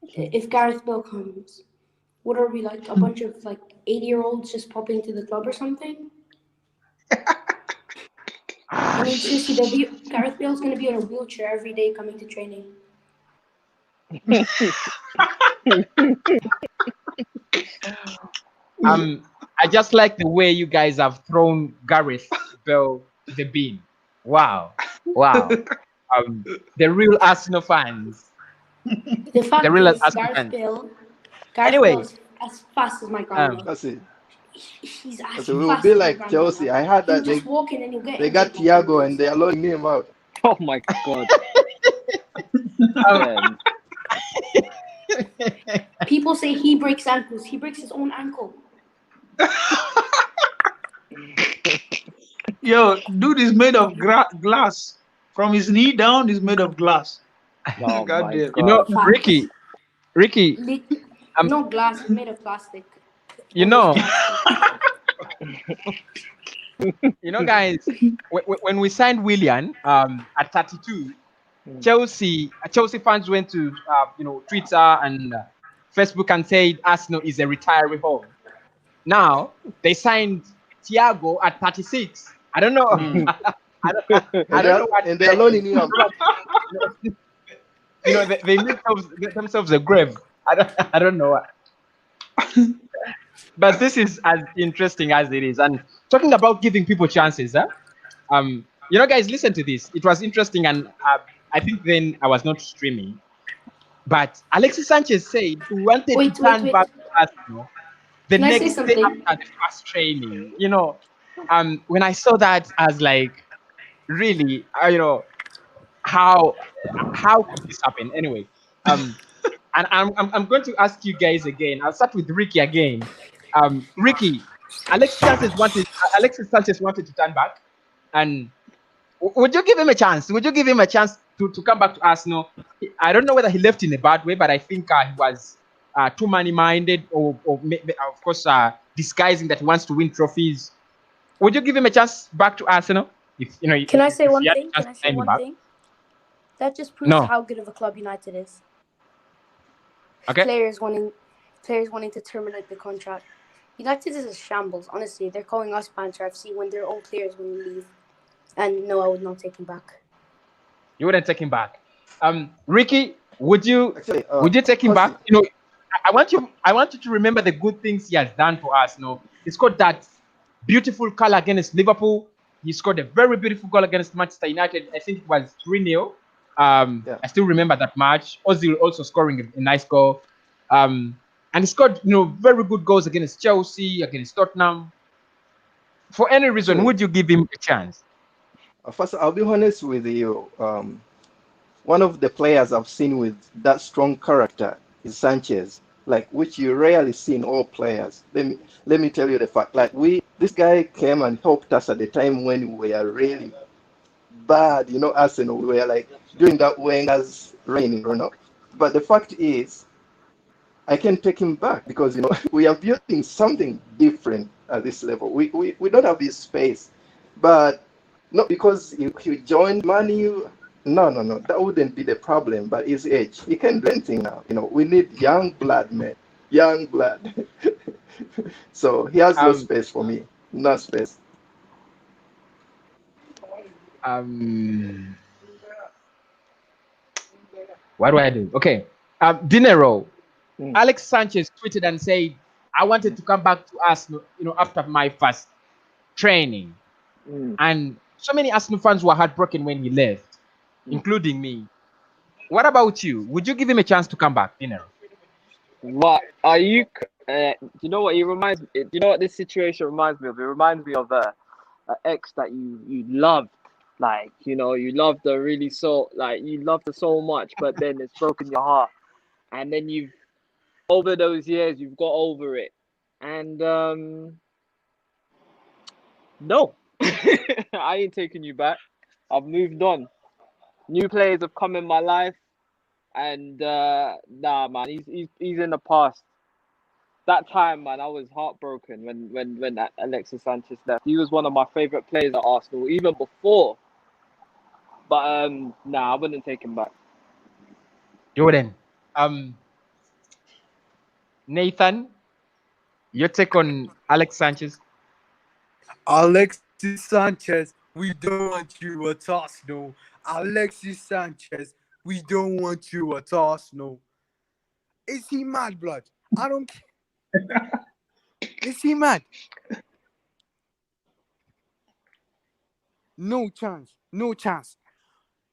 If Gareth Bale comes, what are we like? A bunch of 80-year-olds just popping to the club or something? I mean, seriously, Gareth Bale's going to be on a wheelchair every day coming to training. I just like the way you guys have thrown Gareth Bale to the bin. Wow. The real Arsenal fans. The fact is, Gareth Bale's as fast as my grandma. That's it. He's as So we'll be like Chelsea. I heard that they got Thiago and they are loaning him out. Oh my god. People say he breaks ankles. He breaks his own ankle. Yo, dude is made of glass. From his knee down, is made of glass. Oh God damn. Ricky. No glass, made of plastic. You know, guys, when we signed Willian at 32, Chelsea fans went to Twitter and Facebook and said Arsenal is a retiree home. Now they signed Thiago at 36. I don't know. Mm. I don't know what And they're loaning him. they made themselves a grave. I don't know. But this is as interesting as it is. And talking about giving people chances, guys, listen to this. It was interesting, and I think then I was not streaming. But Alexis Sanchez said he wanted to Wait. turn back to Arsenal the Can I say next day something? after the first training. When I saw that, I was like, really, how could this happen? Anyway, and I'm going to ask you guys again. I'll start with Ricky again. Ricky, Alexis Sanchez wanted to turn back, and would you give him a chance? Would you give him a chance to come back to Arsenal? I don't know whether he left in a bad way, but I think he was too money-minded, or of course disguising that he wants to win trophies. Would you give him a chance back to Arsenal? Can I say if one he had a thing? chance Can I to say sign him one back? thing? That just proves No. how good of a club United is. Okay. Players wanting to terminate the contract. United is a shambles. Honestly, they're calling us Panther FC when their own players will leave. And no, I would not take him back. You wouldn't take him back. Ricky, would you Actually, take him back? Hussey, I want you to remember the good things he has done for us. He scored that beautiful goal against Liverpool. He scored a very beautiful goal against Manchester United. I think it was 3-0. Yeah. I still remember that match. Ozil also scoring a nice goal. And he scored, very good goals against Chelsea, against Tottenham. For any reason, Actually, would you give him a chance? first, I'll be honest with you. One of the players I've seen with that strong character is Sanchez, like which you rarely see in all players. Let me tell you the fact. Like this guy came and helped us at the time when we were really bad. Arsenal. We were like during that Wenger's reign. But the fact is, I can take him back because we are building something different at this level. We don't have his space, but not because he joined Man U. No, that wouldn't be the problem. But his age, he can do anything now. We need young blood, man, young blood. So he has no Um, space for me, no space. um, what do I do? Okay. Dinero. Alex Sanchez tweeted and said, I wanted to come back to Arsenal, after my first training. And so many Arsenal fans were heartbroken when he left, including me. What about you? Would you give him a chance to come back, Dinero? What are you? You know what he reminds me? You know what this situation reminds me of? It reminds me of an ex that you loved, like you loved her really so, like you loved her so much, but then it's broken your heart, and then you've over those years you've got over it, and no, I ain't taking you back. I've moved on. New players have come in my life, and nah, man, he's in the past. That time, man, I was heartbroken when that Alexis Sanchez left. He was one of my favorite players at Arsenal, even before. But nah, I wouldn't take him back. Jordan. Nathan, your take on Alex Sanchez? Alexis Sanchez, we don't want you at Arsenal. Alexis Sanchez, we don't want you at Arsenal. Is he mad, blood? I don't care. Is he mad? No chance. No chance.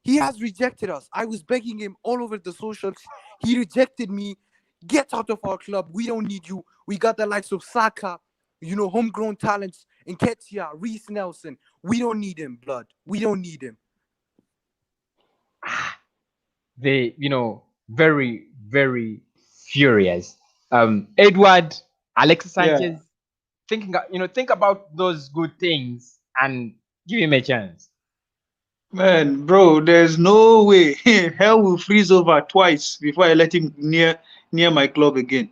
He has rejected us. I was begging him all over the socials. He rejected me. Get out of our club. We don't need you. We got the likes of Saka, homegrown talents, Nketiah, Reece Nelson. We don't need him, blood. We don't need him. They, very, very furious. Edward, Alexis Sanchez, think about those good things and give him a chance. Man, bro, there's no way hell will freeze over twice before I let him near my club again.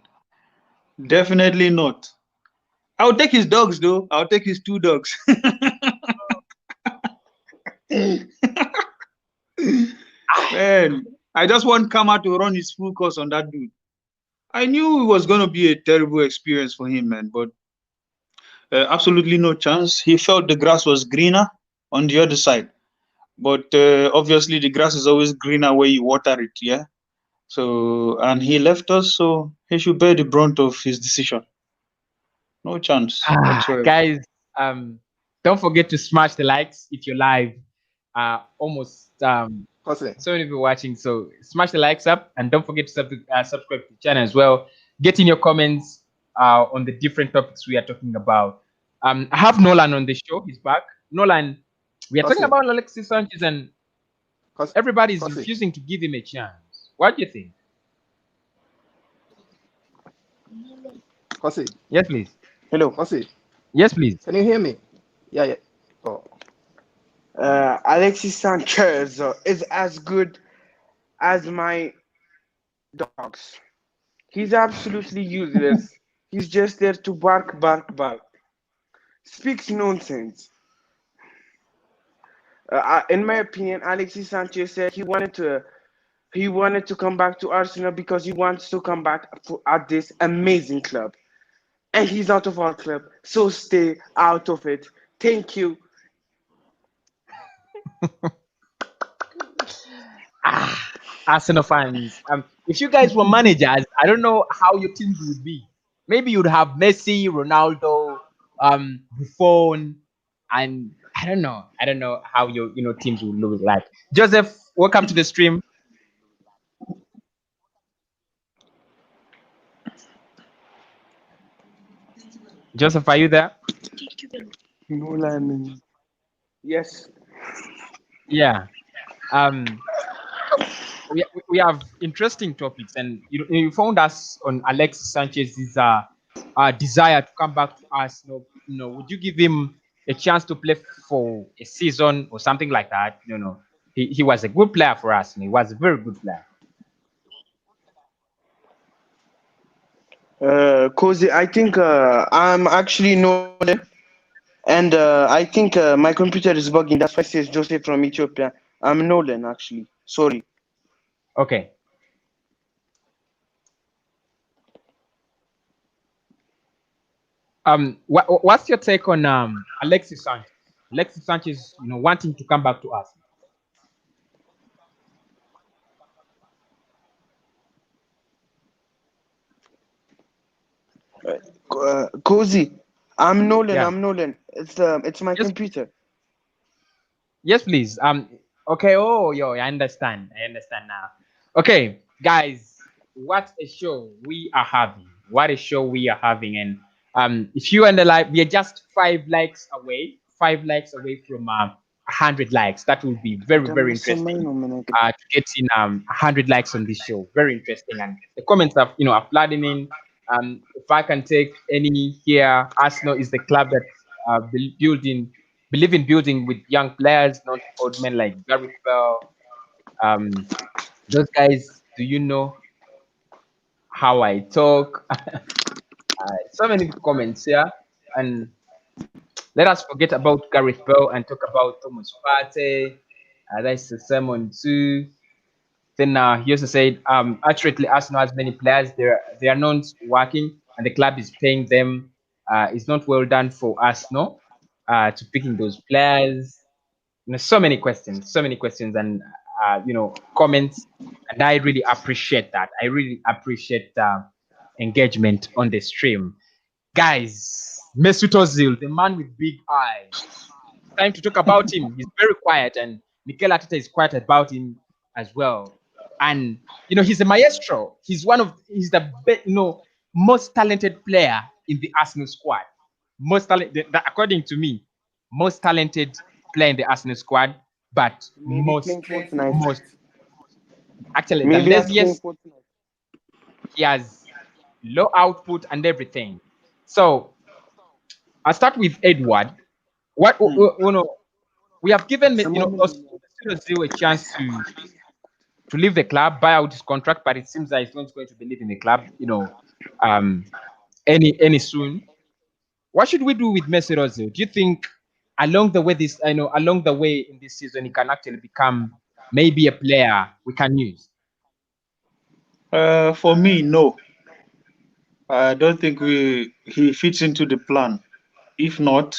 Definitely not. I'll take his dogs though. I'll take his 2 dogs. Man, I just want Kama to run his full course on that dude. I knew it was gonna be a terrible experience for him, man, but absolutely no chance. He felt the grass was greener on the other side, but obviously the grass is always greener where you water it, yeah. So and he left us, so he should bear the brunt of his decision. No chance whatsoever. Guys, don't forget to smash the likes if you're live. Almost Jose, so many people watching, so smash the likes up and don't forget to subscribe to the channel as well. Get in your comments on the different topics we are talking about. I have Nolan on the show. He's back. Nolan, we are talking Jose, about Alexis Sanchez and Jose, everybody is Jose, refusing to give him a chance. What do you think? Jose, Yes, please. Hello. Jose. Yes, please. Can you hear me? Yeah, yeah. Oh, Alexis Sanchez is as good as my dogs. He's absolutely useless. He's just there to bark, bark, bark. Speaks nonsense. In my opinion, Alexis Sanchez said he wanted to come back to Arsenal because he wants to come back at this amazing club, and he's out of our club. So stay out of it. Thank you. Arsenal fans, if you guys were managers, I don't know how your teams would be. Maybe you'd have Messi, Ronaldo, Buffon, and I don't know. I don't know how your teams would look like. Joseph, welcome to the stream. Joseph, are you there? Nolan. Yes. Yeah. Um, we have interesting topics, and you found us on Alexis Sanchez's desire to come back to us. Would you give him a chance to play for a season or something like that? He was a good player for us, and he was a very good player. Cozy, I think I'm actually Nolan, and I think my computer is bugging. That's why it says Joseph from Ethiopia. I'm Nolan, actually. Sorry. Okay. What's your take on Alexis Sanchez? Alexis Sanchez, wanting to come back to us. Cozy, I'm Nolan. Yeah. I'm Nolan. It's my Yes, computer. yes, please. Okay. Oh, yo, I understand. I understand now. Okay, guys, what a show we are having. What a show we are having. And if you and the live, we are just 5 likes away. 5 likes away from 100 likes. That will be very, very interesting. To get in 100 likes on this show. Very interesting. And the comments are flooding in. If I can take any here, Arsenal is the club that believe in building with young players, not old men like Gareth Bell. Those guys, do you know how I talk? So many comments here, and let us forget about Gareth Bell and talk about Thomas Partey. That's the sermon too. Then he also said, accurately, Arsenal has many players. They are not working, and the club is paying them. It's not well done for Arsenal to picking those players. So many questions, and comments, and I really appreciate that. I really appreciate engagement on the stream, guys. Mesut Ozil, the man with big eyes. Time to talk about him. He's very quiet, and Mikel Arteta is quiet about him as well. And he's a maestro. He's the most talented player in the Arsenal squad. Most talented, according to me, most talented player in the Arsenal squad, but Maybe playing Fortnite. most actually the Maybe I'm playing laziest. Fortnite. He has low output and everything. So I'll start with Edward. What we have given Ozil a chance to leave the club, buy out his contract, but it seems that he's not going to be leaving the club, any soon. What should we do with Mesut Ozil? Do you think along the way in this season he can actually become maybe a player we can use? For me, no. I don't think he fits into the plan. If not,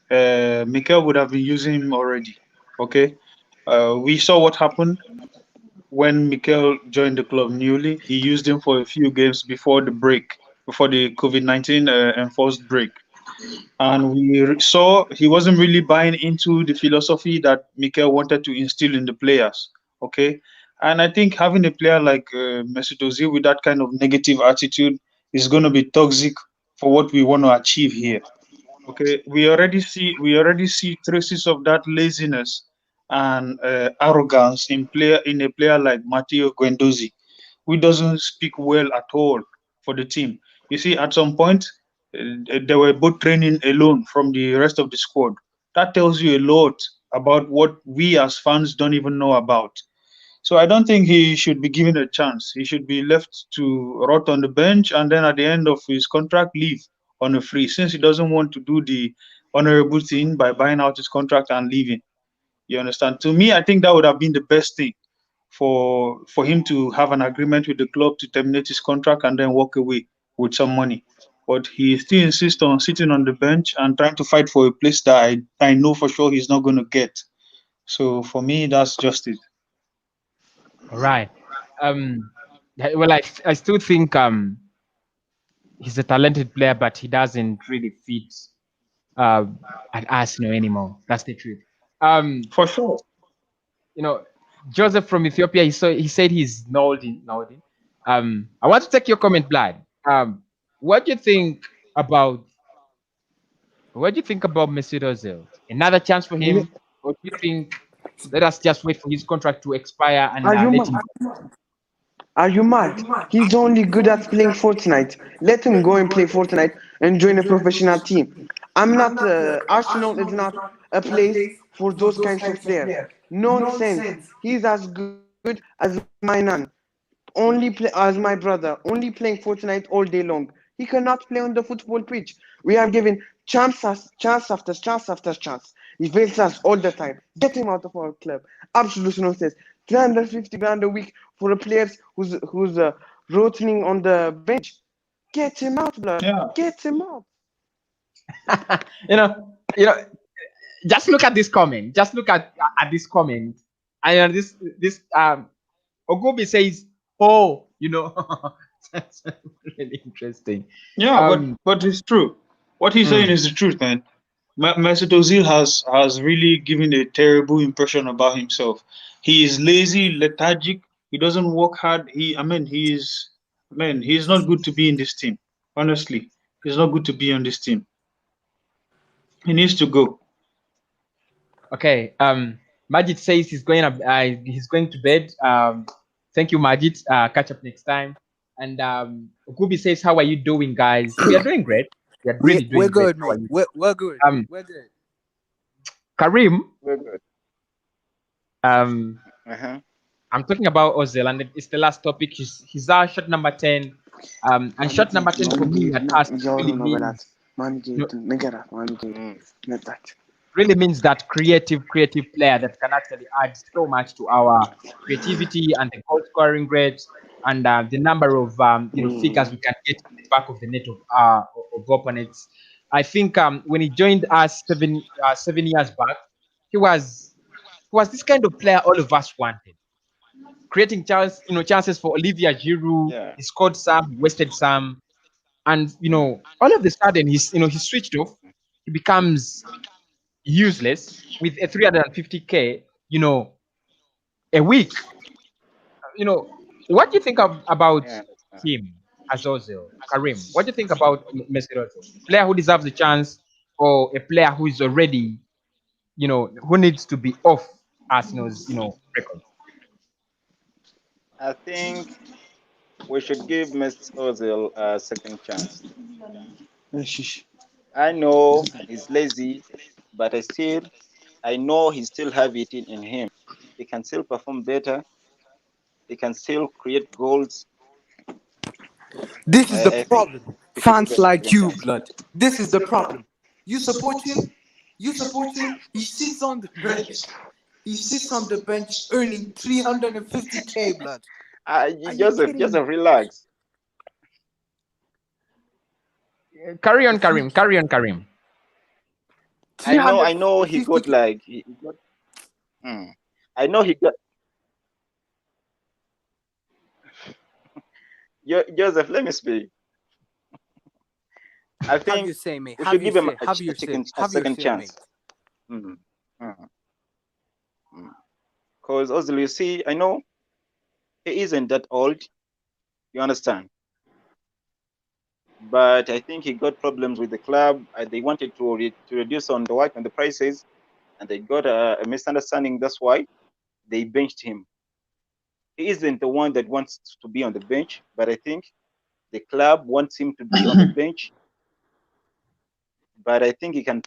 Mikel would have been using him already. Okay. We saw what happened when Mikel joined the club newly. He used him for a few games before the break, before the COVID-19 enforced break. And saw he wasn't really buying into the philosophy that Mikel wanted to instill in the players. Okay. And I think having a player like Mesut Ozil with that kind of negative attitude is going to be toxic for what we want to achieve here. Okay, we already see traces of that laziness and arrogance in a player like Matteo Guendouzi, who doesn't speak well at all for the team. You see, at some point, they were both training alone from the rest of the squad. That tells you a lot about what we as fans don't even know about. So I don't think he should be given a chance. He should be left to rot on the bench and then at the end of his contract leave on a free, since he doesn't want to do the honorable thing by buying out his contract and leaving. You understand? To me, I think that would have been the best thing for him to have an agreement with the club to terminate his contract and then walk away with some money. But he still insists on sitting on the bench and trying to fight for a place that I know for sure he's not going to get. So for me, that's just it. All right. Um, well, I still think he's a talented player, but he doesn't really fit uh, at Arsenal anymore. That's the truth. Um, For sure. you know, Joseph from Ethiopia, he said he's nodding. I want to take your comment, Blood. What do you think about what do you think about Mesut Ozil? Another chance for Yeah. him, or do you think let us just wait for his contract to expire and Are you let mad? him Are you mad? He's only good at playing Fortnite. Let him go and play Fortnite and join a professional team. I'm not. Arsenal is not a place for those kinds of players. Nonsense. He's as good as my nan. Only play as my brother. Only playing Fortnite all day long. He cannot play on the football pitch. We are given chance after chance after chance. He fails us all the time. Get him out of our club. Absolute nonsense. 350 grand a week for a player who's rotting on the bench. Get him out, blood. Yeah. Get him out. you know, just look at this comment. Just look at this comment. And this Ogobi says, "Oh, that's really interesting." Yeah, but Um, but it's true. What he's saying mm, is the truth, man. Mesut Ozil has really given a terrible impression about himself. He is lazy, lethargic. He doesn't work hard. He's not good to be in this team. Honestly, he's not good to be on this team. He needs to go. okay. Majid says he's going to bed. Thank you, Majid. Catch up next time. And Ogubi says, "How are you doing, guys? We are doing great. We are really We're doing great. good, How are mate. you?" We're good. Um, We're good. Karim, We're good. um, Uh-huh. I'm talking about Ozil, and it's the last topic. He's our shot number 10. And Mami shot number Jade, 10 for Mami me Jade, at na us really Jawara no Barat. means Mami you know, Jade, Megara, Mami Jade. Mm. Not that. really means that creative player that can actually add so much to our creativity and the goal scoring rates and the number of figures we can get in the back of the net of opponents. I think when he joined us 7 years back, he was this kind of player all of us wanted, creating chances for Olivier Giroud. Yeah. He scored some, he wasted some, and all of a sudden he switched off. He becomes useless with a 350k a week. What do you think about Yeah. I understand. him as Ozil? Karim, what do you think about Mesut Ozil? A player who deserves a chance, or a player who is already who needs to be off Arsenal's record? I think we should give Mesut Ozil a second chance. Shish. I know he's lazy, but I know he still have it in him. He can still perform better. He can still create goals. This is the I think problem. we should give Fans him a like second you, chance. blood. This is the problem. You support him. You support him. He sits on the bench. He sits on the bench earning 350K, blood. Are you Joseph, kidding me? Joseph, relax. Carry on, Three, Karim. Carry on, Karim. I know he got 350K. like he got. Hmm. I know he got. Joseph, let me speak. I Have think your say, mate. we Have should your give him say. Have your say. a Have your second say, chance. mate. Mm. Because Ozil, you see, I know he isn't that old. You understand? But I think he got problems with the club. They wanted to reduce on the prices, and they got a misunderstanding. That's why they benched him. He isn't the one that wants to be on the bench, but I think the club wants him to be on the bench. But I think he can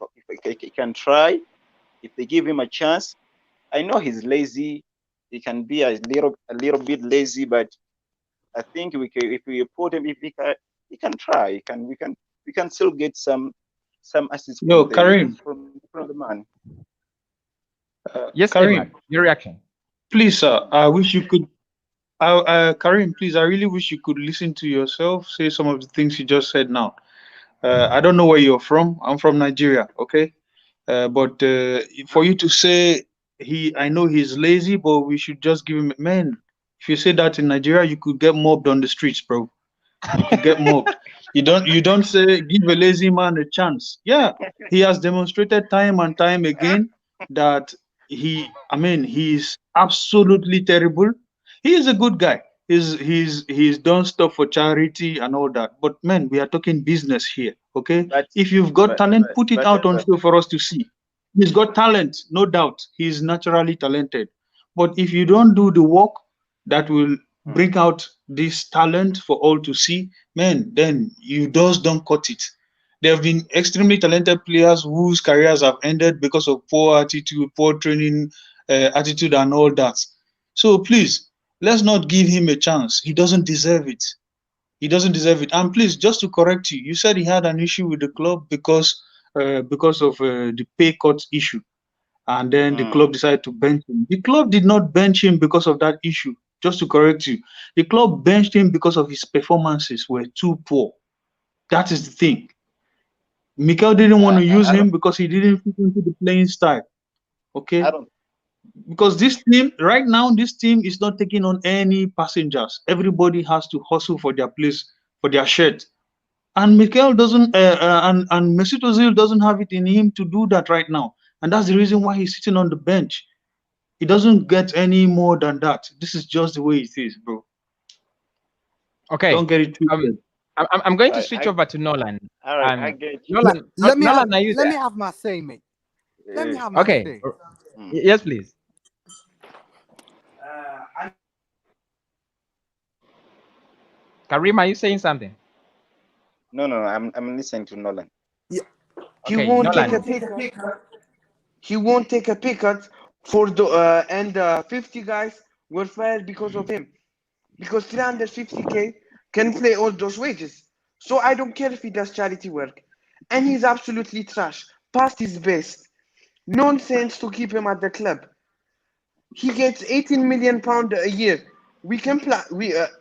try if they give him a chance. I know he's lazy. He can be a little bit lazy, but I think if we put him, if he can try. We can still get some assists Yo, Karim, from the man. Yes, Karim, Edward. Your reaction. please, sir. I wish you could. Karim, please. I really wish you could listen to yourself. Say some of the things you just said now. I don't know where you're from. I'm from Nigeria. Okay. But for you to say I know he's lazy, but we should just give him. Man, if you say that in Nigeria, you could get mobbed on the streets, bro. You could get mobbed. You don't say give a lazy man a chance. Yeah, he has demonstrated time and time again that he's absolutely terrible. He is a good guy. He's done stuff for charity and all that. But man, we are talking business here, okay? But If you've got but talent, but put it but out on Joseph, show for us to see. He's got talent, no doubt. He's naturally talented. But if you don't do the work that will hmm, bring out this talent for all to see, man, then you just don't cut it. There have been extremely talented players whose careers have ended because of poor attitude, poor training attitude, and all that. So please, let's not give him a chance. He doesn't deserve it. He doesn't deserve it. And please, just to correct you, you said he had an issue with the club because of the pay cut issue, and then the hmm. club decided to bench him. The club did not bench him because of that issue. Just to correct you, the club benched him because of his performances were too poor. That is the thing. Mikel didn't want to use I don't him because he didn't fit into the playing style. I Okay, don't because this team right now, this team is not taking on any passengers. Everybody has to hustle for their place, for their shirt. And Mikel doesn't, and Mesut Ozil doesn't have it in him to do that right now, and that's the reason why he's sitting on the bench. He doesn't get any more than that. This is just the way it is, bro. Okay. Don't get it twisted. I'm going to I, switch I over to Nolan. all right, I get you. Nolan, are you Let me there? have my say, mate. Let me Uh, have my Okay. say. hmm. Yes, please. Karim, are you saying something? No, I'm listening to Nolan. Yeah. He Okay, won't take a Nolan. pay cut. He won't take a pay cut for the and 50 guys were fired because of him. Because 350K can play all those wages. So I don't care if he does charity work. And he's absolutely trash. Past his best. Nonsense to keep him at the club. He gets 18 million pound a year. We can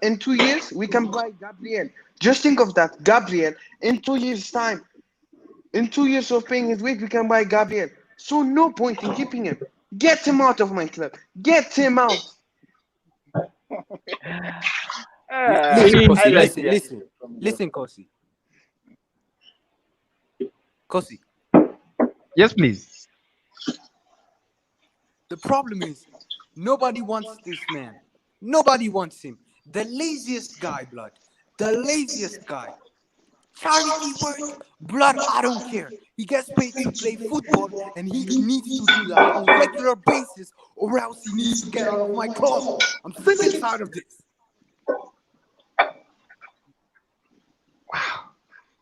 in 2 years we can buy Gabriel. Just think of that, Gabriel. In 2 years' time, in 2 years of paying his wage, we can buy Gabriel. So no point in keeping him. Get him out of my club. Get him out. Listen, Seems I Kosi. like like the Listen, attitude from listen, Joseph. Kosi. Kosi. yes, please. The problem is nobody wants this man. Nobody wants him. The laziest guy, blood. The laziest guy. Charity work, blood, I don't care. He gets paid to play football and he needs to do that on regular basis or else he needs to get out of my club. I'm sick and tired of this.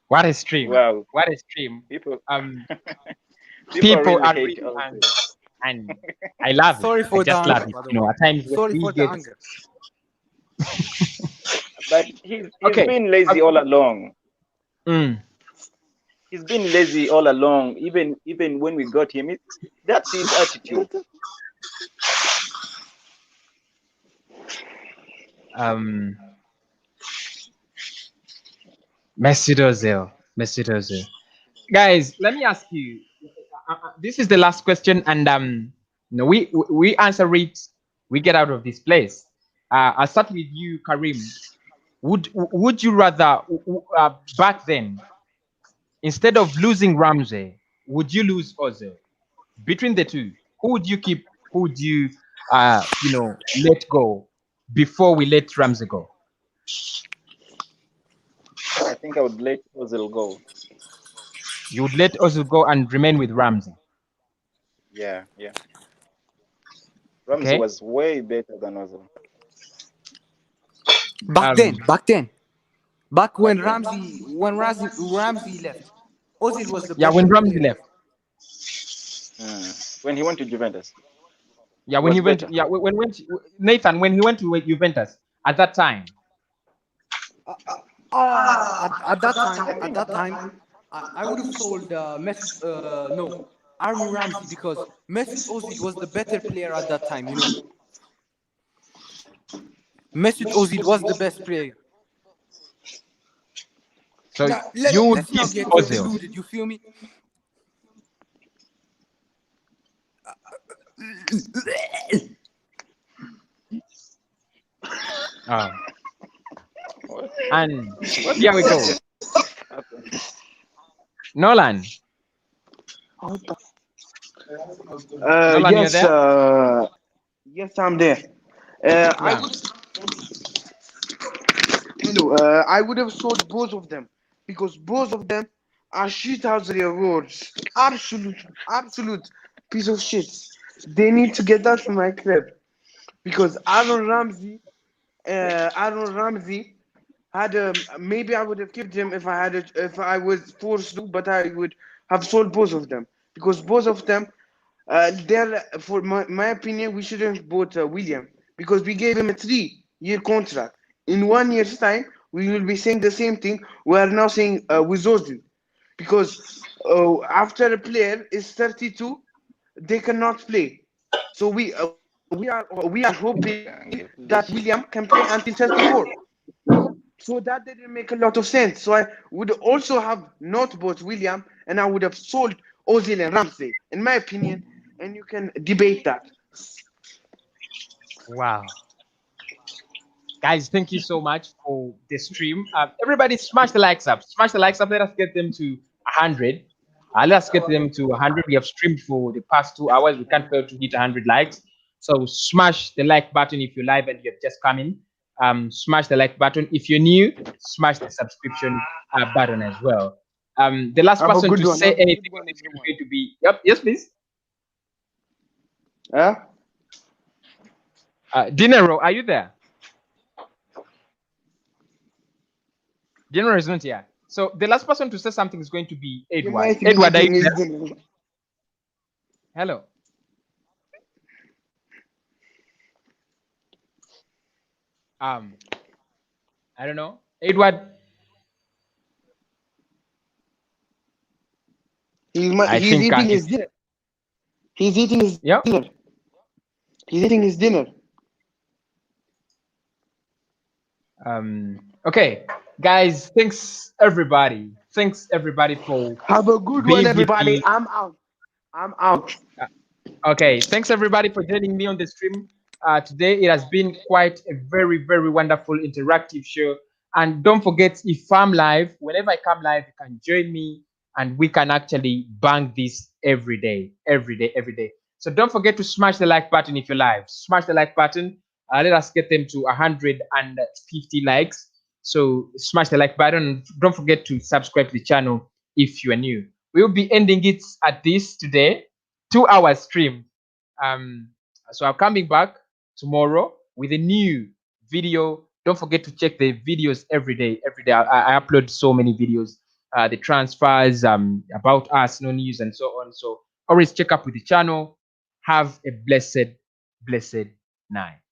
What a stream. Wow, What a stream. people Um, people people really are hate really all angry. this. And I love it. Sorry I for the just love anger, it. by the You know, way. at times Sorry we for the get anger. But he's Okay. been lazy all along. Mm. He's been lazy all along. Even when we got him, that's his attitude. Mesut Ozil. Mesut Ozil. Guys, let me ask you. This is the last question, and we answer it. We get out of this place. I'll start with you, Karim. Would you rather back then, instead of losing Ramsey, would you lose Ozil? Between the two, who would you keep? Who would you let go before we let Ramsey go? I think I would let Ozil go. You would let Ozil go and remain with Ramsey. Yeah. Ramsey Okay. was way better than Ozil. Back when Back then. Ramsey left, Ozil was the Yeah, better when Ramsey player. left. When he went to Juventus. Yeah, He when was he went. better. Yeah, when went Nathan, when he went to Juventus at that time. At that time, I would have sold Aaron Ramsey, because Mesut Ozil was the better player at that time. Mesut Ozil was the best player. So you would Let's keep not get too Ozil. deluded. You feel me? And here we go. Nolan. Nolan, you're Yes, there? yes, I'm there. I would, I would have sold both of them, because both of them are shit house rewards. Absolute piece of shit. They need to get that from my club, because Aaron Ramsey had maybe I would have kept him if if I was forced to, but I would have sold both of them, because both of them, they're, for my opinion, we shouldn't have bought William, because we gave him a 3-year contract. In 1 year's time, we will be saying the same thing we are now saying with Ozil, because after a player is 32, they cannot play. So we are hoping that William can play until 34. So that didn't make a lot of sense. So I would also have not bought William, and I would have sold Ozil and Ramsey, in my opinion, and you can debate that. Wow. Guys, thank you so much for the stream. Everybody smash the likes up. Smash the likes up. Let us get them to 100. Let's get them to 100. We have streamed for the past 2 hours. We can't fail to hit 100 likes. So smash the like button if you're live and you have just come in. Smash the like button. If you're new, smash the subscription button as well. The last Have a person good to one. say Have a anything good on one, the stream is everyone. going to be... Yep. Yes, please. Dinero, are you there? Dinero is not here. So the last person to say something is going to be You Edward. might be Edward, are eating you his there? dinner. Hello. I don't know. Edward, I He's think eating his dinner. He's eating his yeah. dinner. He's eating his dinner. Okay, guys, thanks everybody. Thanks everybody for Have a good one, being with everybody. me. I'm out. I'm out. Okay, thanks everybody for joining me on the stream today. It has been quite a very, very wonderful interactive show. And don't forget, if I'm live, whenever I come live, you can join me and we can actually bang this every day, every day, every day. So don't forget to smash the like button if you're live. Smash the like button. Let us get them to 150 likes. So smash the like button. Don't forget to subscribe to the channel if you are new. We'll be ending it at this today. 2 hour stream. So I'm coming back tomorrow with a new video. Don't forget to check the videos every day. Every day I upload so many videos, the transfers, about us, no news, and so on. So always check up with the channel. Have a blessed night.